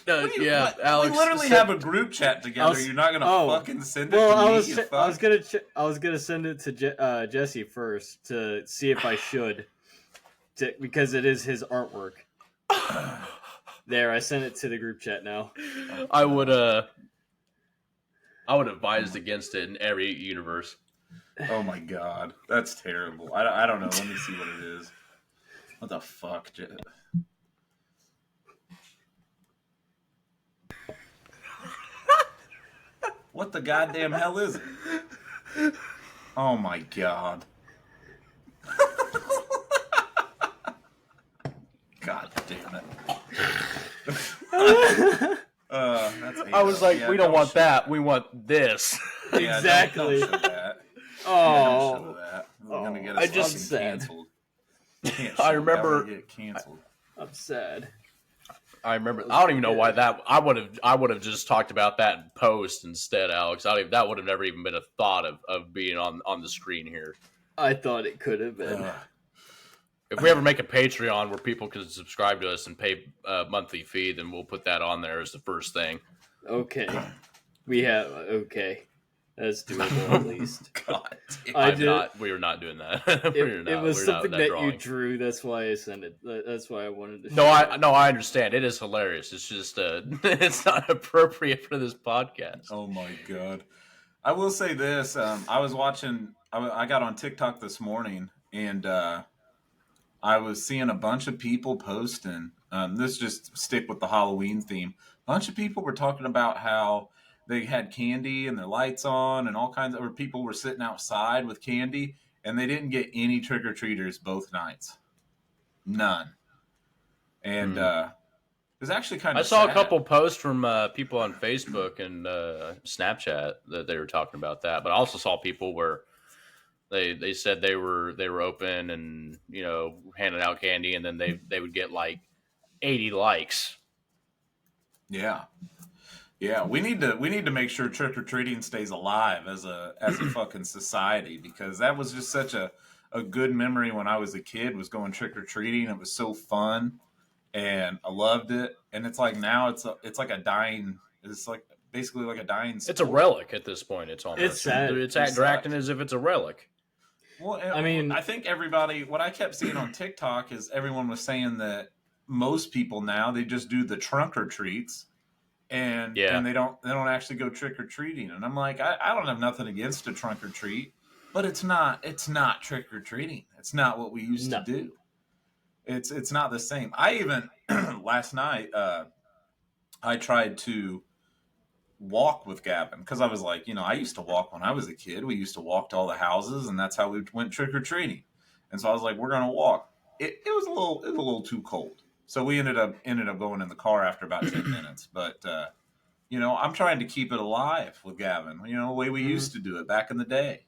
Yeah, Alex. We literally have a group chat together. You're not gonna fucking send it to me. I was gonna send it to Jesse first to see if I should, because it is his artwork. There, I sent it to the group chat now. I would advise against it in every universe. Oh my god, that's terrible. I don't know. Let me see what it is. What the fuck? What the goddamn hell is it? Oh my god. God damn it. I was like, we don't want that. We want this. Yeah, Exactly. Don't show that. Oh, Don't show that. We're gonna get I us just fucking canceled. Can't I show remember- that, we'll get canceled. I'm sad. I remember. I don't even know why that. I would have just talked about that in post instead, Alex. That would have never even been a thought of being on the screen here. I thought it could have been. If we ever make a Patreon where people can subscribe to us and pay a monthly fee, then we'll put that on there as the first thing. Okay. Okay. That's doable at least. God damn. We are not doing that. It was something that drawing. you drew. That's why I sent it. That's why I wanted to. No, I understand. It is hilarious. It's just it's not appropriate for this podcast. Oh my god! I will say this: I was watching. I got on TikTok this morning, and I was seeing a bunch of people posting. This just stick with the Halloween theme. A bunch of people were talking about how they had candy and their lights on, and all kinds of. Or people were sitting outside with candy, and they didn't get any trick or treaters both nights. None. And was actually kind I of saw sad. a couple posts from people on Facebook and Snapchat that they were talking about that, but I also saw people where they said they were open and handing out candy, and then they would get like 80 likes. Yeah. Yeah, we need to make sure trick or treating stays alive as a fucking society, because that was just such a good memory when I was a kid, was going trick or treating. It was so fun and I loved it. And it's like now it's like a dying, it's like basically like a dying It's a sport. relic at this point. It's almost It's sad. they're acting as if it's a relic. Well, I mean, I think everybody, what I kept seeing on TikTok is everyone was saying that most people now, they just do the trunk or treats, Yeah, and they don't actually go trick or treating. And I'm like, I don't have nothing against a trunk or treat, but it's not trick or treating. It's not what we used no. to do. It's not the same. I even last night I tried to walk with Gavin, because I was like, I used to walk when I was a kid. We used to walk to all the houses, and that's how we went trick or treating. And so I was like, we're gonna walk. It was a little too cold, so we ended up going in the car after about 10 minutes. But I'm trying to keep it alive with Gavin. The way we used to do it back in the day.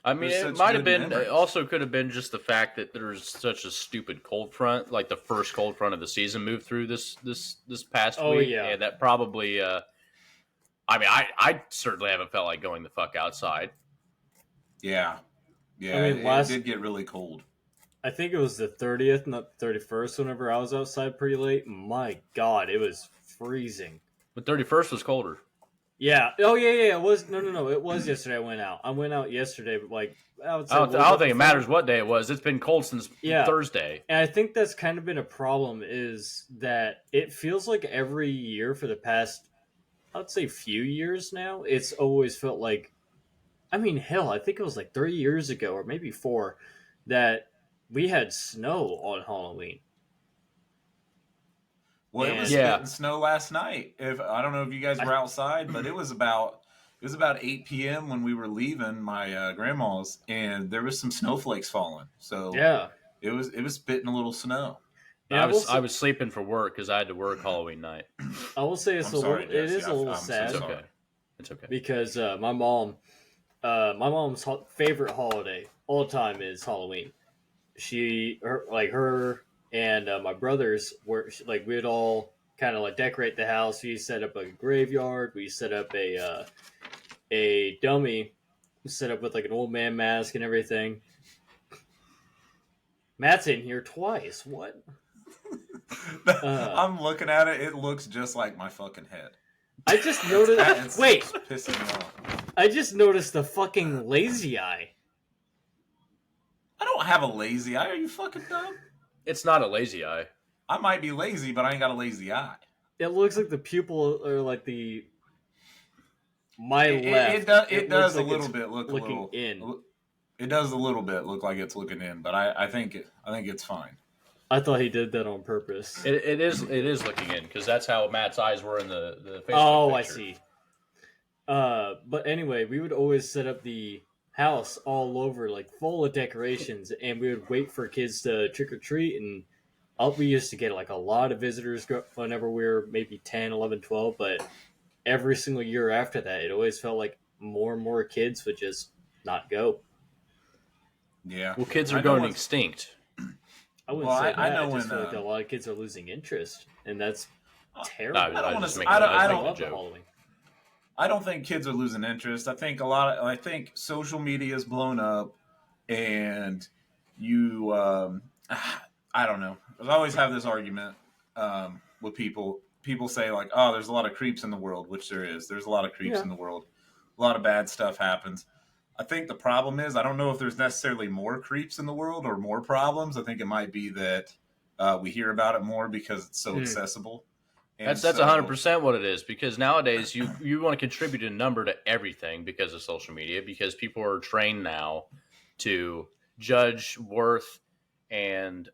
I mean, There's it such might have good been. It memories. also could have been just the fact that there's such a stupid cold front, like the first cold front of the season, moved through this past Oh week, yeah. and that probably. I mean, I certainly haven't felt like going the fuck outside. Yeah, I yeah, mean, it did get really cold. I think it was the 30th, not the 31st. Whenever I was outside pretty late, my God, it was freezing. But 31st was colder. Yeah. Oh yeah. It was no. It was yesterday. I went out. I went out yesterday, but like I would say. I don't think it matters what day it was. It's been cold since Yeah. Thursday. And I think that's kind of been a problem, is that it feels like every year for the past, I'd say, few years now, it's always felt like, I mean, hell, I think it was like 3 years ago or maybe 4 that we had snow on Halloween. Well, it And was Yeah. spitting snow last night. If I don't know if you guys were outside, but it was about 8 p.m. when we were leaving my grandma's, and there was some snowflakes falling. So yeah, it was spitting a little snow. and I was sleeping for work because I had to work Halloween night. I will say I'm sorry, it Jesse. is a little I'm so sad It's sorry. okay. It's okay. because my mom's favorite holiday all time is Halloween. Her and my brothers were like, we'd all kind of like decorate the house. We set up a graveyard. We set up a dummy, set up with like an old man mask and everything. Matt's in here twice. What? I'm looking at it. It looks just like my fucking head. I just It's noticed. Wait, pissing me off. I just noticed the fucking lazy eye. I don't have a lazy eye. Are you fucking dumb? It's not a lazy eye. I might be lazy, but I ain't got a lazy eye. It looks like the pupil, or like my left. It looks does like a little it's bit look a looking little in. It does a little bit look like it's looking in, but I think it's fine. I thought he did that on purpose. It is looking in because that's how Matt's eyes were in the Facebook Oh, picture. I see. But anyway, we would always set up the house all over, like full of decorations, and we would wait for kids to trick or treat. And we used to get like a lot of visitors whenever we were maybe 10, 11, 12. But every single year after that, it always felt like more and more kids would just not go. Yeah. Well, kids I are know going what's- extinct. I wouldn't Well, say that. I know I just when, feel like a lot of kids are losing interest, and that's terrible. No, I don't want just to. making- I making don't. a love the joke. Halloween. I don't think kids are losing interest. I think social media is blown up, and you. I don't know. I always have this argument with people. People say like, "Oh, there's a lot of creeps in the world," which there is. There's a lot of creeps Yeah. in the world. A lot of bad stuff happens. I think the problem is, I don't know if there's necessarily more creeps in the world or more problems. I think it might be that we hear about it more because it's so accessible. And That's 100% what it is, because nowadays you want to contribute a number to everything because of social media, because people are trained now to judge worth and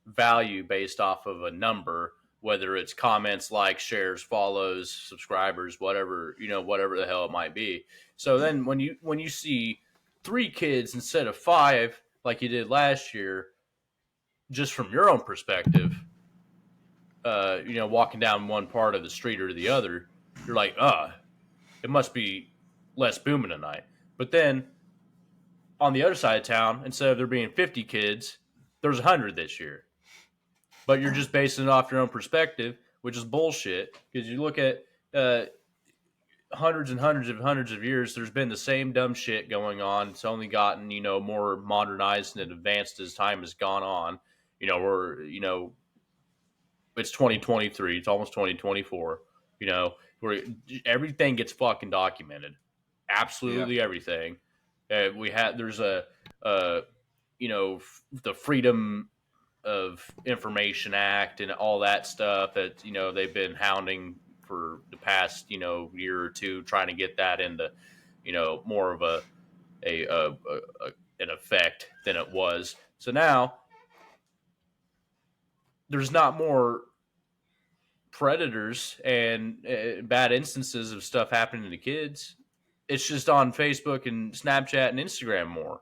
value based off of a number, whether it's comments, likes, shares, follows, subscribers, whatever the hell it might be. So then when you see 3 kids instead of 5 like you did last year, just from your own perspective, walking down one part of the street or the other, you're like, it must be less booming tonight. But then on the other side of town, instead of there being 50 kids, there's 100 this year. But you're just basing it off your own perspective, which is bullshit. Because you look at hundreds and hundreds of years, there's been the same dumb shit going on. It's only gotten more modernized and advanced as time has gone on. It's 2023. It's almost 2024. Where everything gets fucking documented. Absolutely everything. There's the Freedom of Information Act and all that stuff that they've been hounding for the past year or two, trying to get that into more of an effect than it was. So now there's not more predators and bad instances of stuff happening to kids. It's just on Facebook and Snapchat and Instagram more.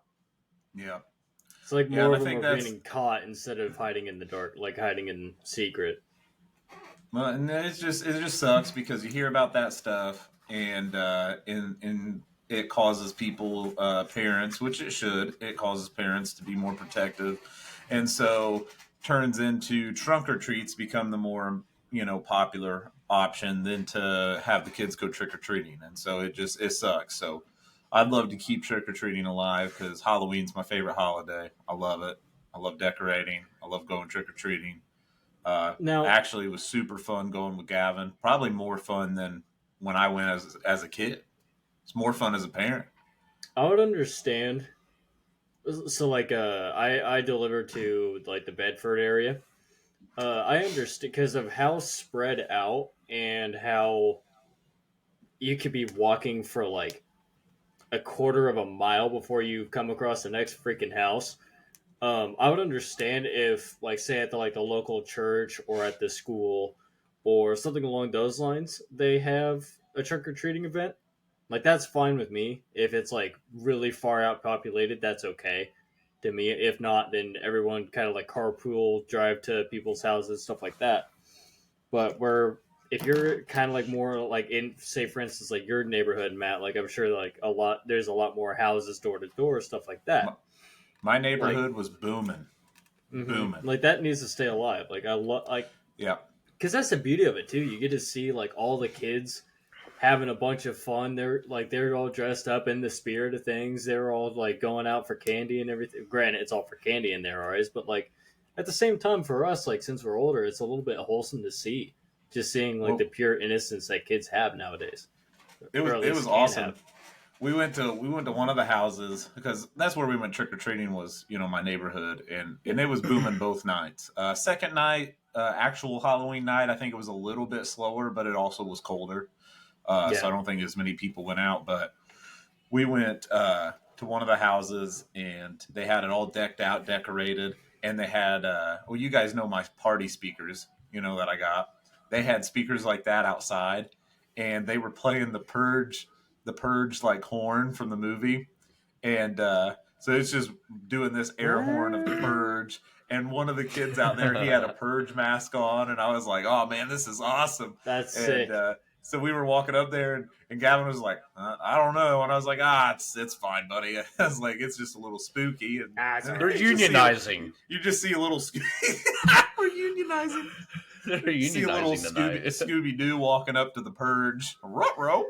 Yeah. It's like more of them are getting caught instead of hiding in the dark, like hiding in secret. Well, and it just sucks because you hear about that stuff, and it causes people, parents, which it should. It causes parents to be more protective, and so turns into trunk or treats become the more popular option than to have the kids go trick or treating, and so it sucks. So I'd love to keep trick or treating alive because Halloween's my favorite holiday. I love it. I love decorating. I love going trick or treating. Now, actually, it was super fun going with Gavin. Probably more fun than when I went as a kid. It's more fun as a parent. I would understand. So, like, I delivered to like the Bedford area. I understand because of how spread out and how you could be walking for like a quarter of a mile before you come across the next freaking house. I would understand if, like, say at the local church or at the school or something along those lines, they have a trick or treating event. Like, that's fine with me. If it's like really far out populated, that's okay to me. If not, then everyone kind of like carpool, drive to people's houses, stuff like that. But if you're kind of like more like in, say, for instance, like your neighborhood, Matt, like I'm sure like there's a lot more houses door to door, stuff like that. My neighborhood was booming, booming. Like that needs to stay alive. Like yeah, because that's the beauty of it too. You get to see like all the kids having a bunch of fun. They're all dressed up in the spirit of things. They're all like going out for candy and everything. Granted, it's all for candy in their eyes, but like at the same time, for us, like since we're older, it's a little bit wholesome to see. Just seeing like the pure innocence that kids have nowadays. It was awesome. We went to one of the houses because that's where we went trick or treating was my neighborhood and it was booming both nights. Second night, actual Halloween night, I think it was a little bit slower, but it also was colder. So I don't think as many people went out. But we went to one of the houses and they had it all decked out, decorated, and they had you guys know my party speakers, that I got. They had speakers like that outside, and they were playing the Purge like horn from the movie, and so it's just doing this air horn of the Purge. And one of the kids out there, he had a Purge mask on, and I was like, "Oh man, this is awesome!" That's sick. So we were walking up there, and Gavin was like, "I don't know," and I was like, "It's fine, buddy." I was like, "It's just a little spooky." And they're unionizing. You just see a little. We're unionizing. They're unionizing tonight. Scooby Doo walking up to the Purge. Ruh-roh.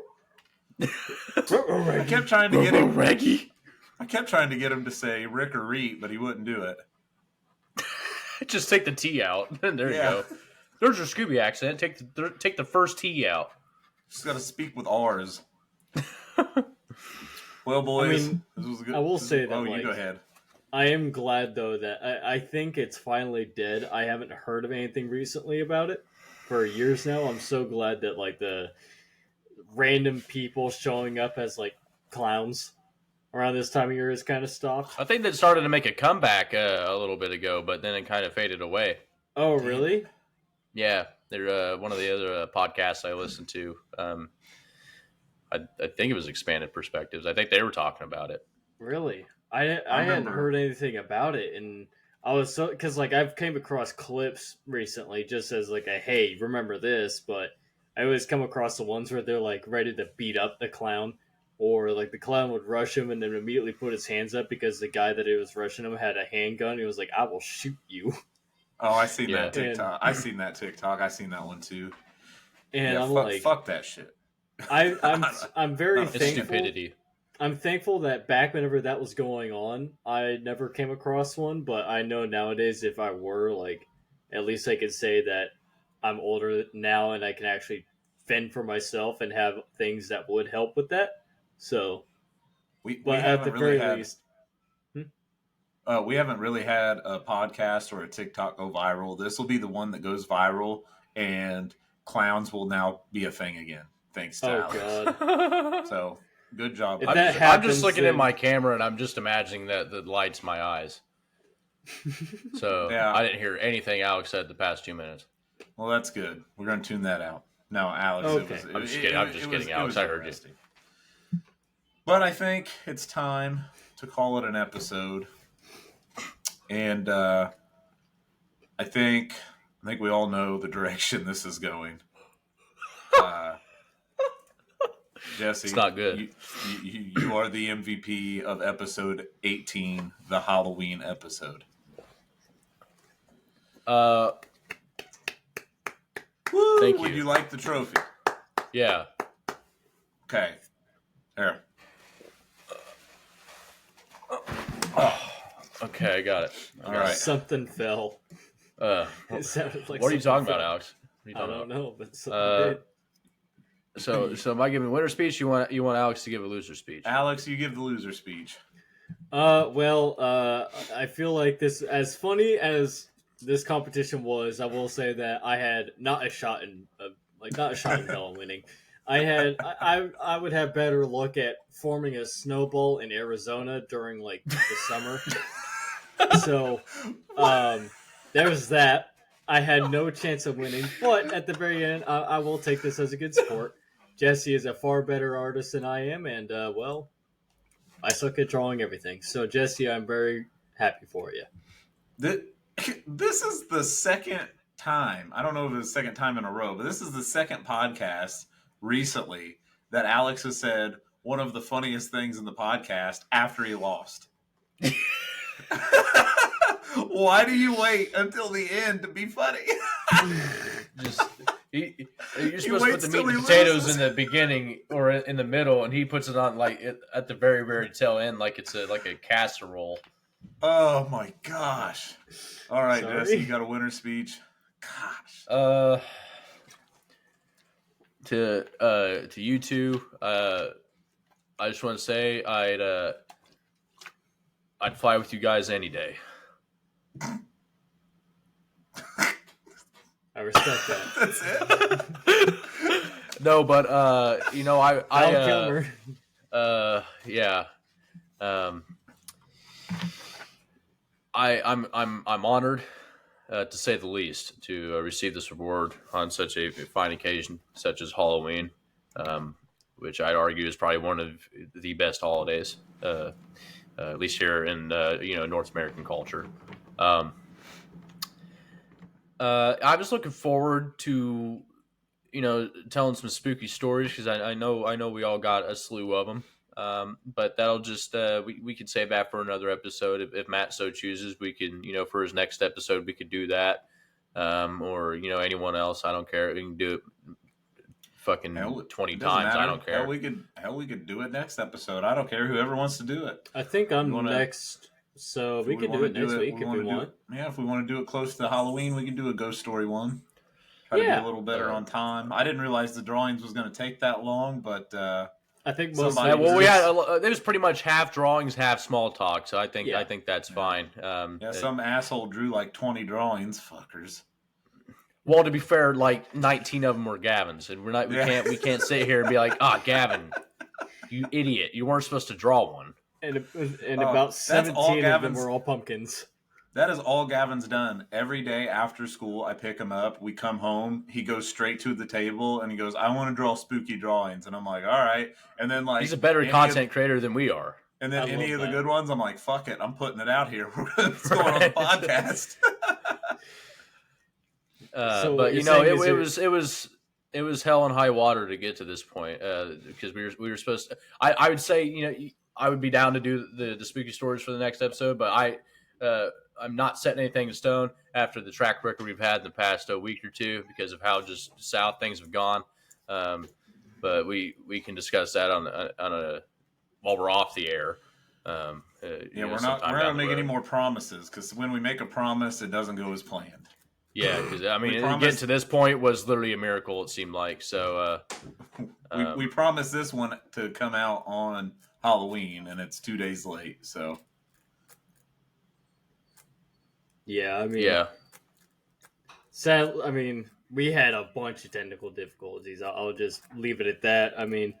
I kept trying to get him. Reggie. I kept trying to get him to say Rick or Reet, but he wouldn't do it. Just take the T out. There you go. There's your Scooby accent. Take the first T out. Just got to speak with R's. Well, boys, this was good. I will say that. You go ahead. I am glad though that I think it's finally dead. I haven't heard of anything recently about it for years now. I'm so glad that like the random people showing up as like clowns around this time of year has kind of stopped. I think that started to make a comeback a little bit ago, but then it kind of faded away. Oh, really? Yeah, they're one of the other podcasts I listened to. I think it was Expanded Perspectives. I think they were talking about it. Really? I hadn't heard anything about it, and I was so because like I've came across clips recently just as like a hey, remember this, but I always come across the ones where they're like ready to beat up the clown, or like the clown would rush him and then immediately put his hands up because the guy that he was rushing him had a handgun. He was like, "I will shoot you," Oh, I seen Yeah. that TikTok. I seen that TikTok. I seen that one too. and Yeah, I'm fuck, like, fuck that shit. I'm very It's It's thankful. stupidity. I'm thankful that back whenever that was going on, I never came across one. But I know nowadays, if I were like, at least I could say that I'm older now and I can actually fend for myself and have things that would help with that. So, We but at haven't the really very had least, hmm? we haven't really had a podcast or a TikTok go viral. This will be the one that goes viral, and clowns will now be a thing again, thanks to Oh Alex. god, So good job. if buddy. that I'm happens, just looking at then my camera and I'm just imagining that the lights my eyes. So Yeah. I didn't hear anything Alex said the past 2 minutes. Well, that's good. We're gonna tune that out. No, Alex, Okay. I'm just kidding. I'm just kidding, Alex. I heard you. you. But I think it's time to call it an episode. And I think we all know the direction this is going. Jesse, It's not good. You are the MVP of episode 18, the Halloween episode. Thank you. Would you like the trophy? Yeah. Okay. There. Okay, I got it. All right. something fell. It sounded like What are you talking something about, fell. Alex? What are you I talking don't about? know, but something did. So am I giving winner speech? You want Alex to give a loser speech? Alex, you give the loser speech. I feel like this, as funny as this competition was, I will say that I had not a shot in hell winning. I would have better luck at forming a snowball in Arizona during like the summer. So, there was that. I had no chance of winning, but at the very end, I will take this as a good sport. Jesse is a far better artist than I am, and I suck at drawing everything. So, Jesse, I'm very happy for you. This is the second time. I don't know if it's the second time in a row, but this is the second podcast recently that Alex has said one of the funniest things in the podcast after he lost. Why do you wait until the end to be funny? Just you're supposed to put waits the meat till and he potatoes loses. in the beginning or in the middle, and he puts it on like at the very very tail end, like it's like a casserole. Oh my gosh! All right, Sorry. Jesse, you got a winner speech. Gosh. To you two, I just want to say I'd fly with you guys any day. I respect that. That's it. No, but Val Kilmer. yeah. I'm honored, to say the least, to receive this award on such a fine occasion, such as Halloween, which I'd argue is probably one of the best holidays, at least here in North American culture. I was looking forward to telling some spooky stories because I know we all got a slew of them. But that'll just we could save that for another episode if Matt so chooses. We can for his next episode we could do that, or anyone else. I don't care. We can do it fucking 20 it doesn't times. matter. I don't care. Hell, we could do it next episode. I don't care. Whoever wants to do it. I think I'm wanna- next, so we can do wanna it next week if we want. Yeah, if we want to do it close to Halloween, we can do a ghost story one. Try to be Yeah. a little better on time. I didn't realize the drawings was going to take that long, but I think most. Somebody- Yeah, well, we users- had it was pretty much half drawings, half small talk. So I think Yeah. that's fine. some asshole drew like 20 drawings, fuckers. Well, to be fair, like 19 of them were Gavin's, and we can't sit here and be like, Gavin, you idiot, you weren't supposed to draw one. and Oh, about that's all 17 of them Gavin's- were all pumpkins. That is all Gavin's done. Every day after school, I pick him up. We come home. He goes straight to the table and he goes, "I want to draw spooky drawings." And I'm like, "All right." And then like He's a better any content creator than we are. And I then any love of the that. good ones, I'm like, fuck it, I'm putting it out here. It's going on the podcast. So but you're saying it was hell and high water to get to this point because we were supposed to. I would say I would be down to do the spooky stories for the next episode, but I'm not setting anything in stone after the track record we've had in the past week or two because of how just south things have gone. But we can discuss that on a while we're off the air. Yeah, we're not sometime going down to the make any road. more promises because when we make a promise, it doesn't go as planned. Yeah, because I mean, We getting promised- to this point was literally a miracle. It seemed like so. We promised this one to come out on Halloween, and it's 2 days late. So yeah, I mean, yeah, sad. I mean, we had a bunch of technical difficulties. I'll just leave it at that. I mean,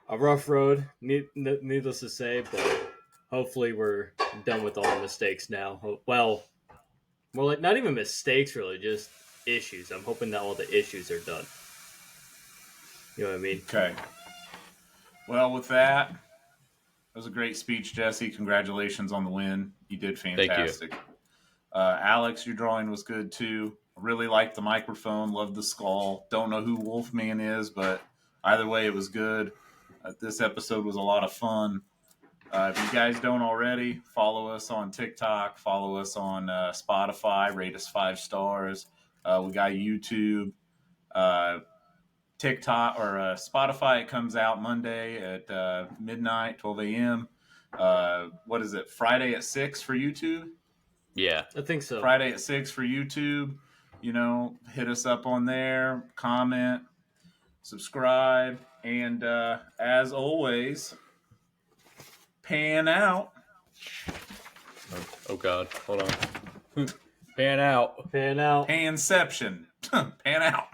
a rough road, needless to say, but hopefully we're done with all the mistakes now. Well, more like not even mistakes, really, just issues. I'm hoping that all the issues are done. You know what I mean? okay. Well, with that, it was a great speech, Jesse. Congratulations on the win. You did fantastic. Alex, your drawing was good too. I really liked the microphone. Loved the skull. Don't know who Wolfman is, but either way, it was good. This episode was a lot of fun. If you guys don't already, follow us on TikTok, follow us on Spotify, rate us 5 stars. We got YouTube, TikTok, or Spotify. It comes out Monday at midnight, 12 a.m. What is it? Friday at 6 for YouTube? yeah. I think so. Friday at 6 for YouTube. Hit us up on there, comment, subscribe, and as always, P.A.N out. Oh God, hold on. Pan out. Pan out. Panception. P.A.N out.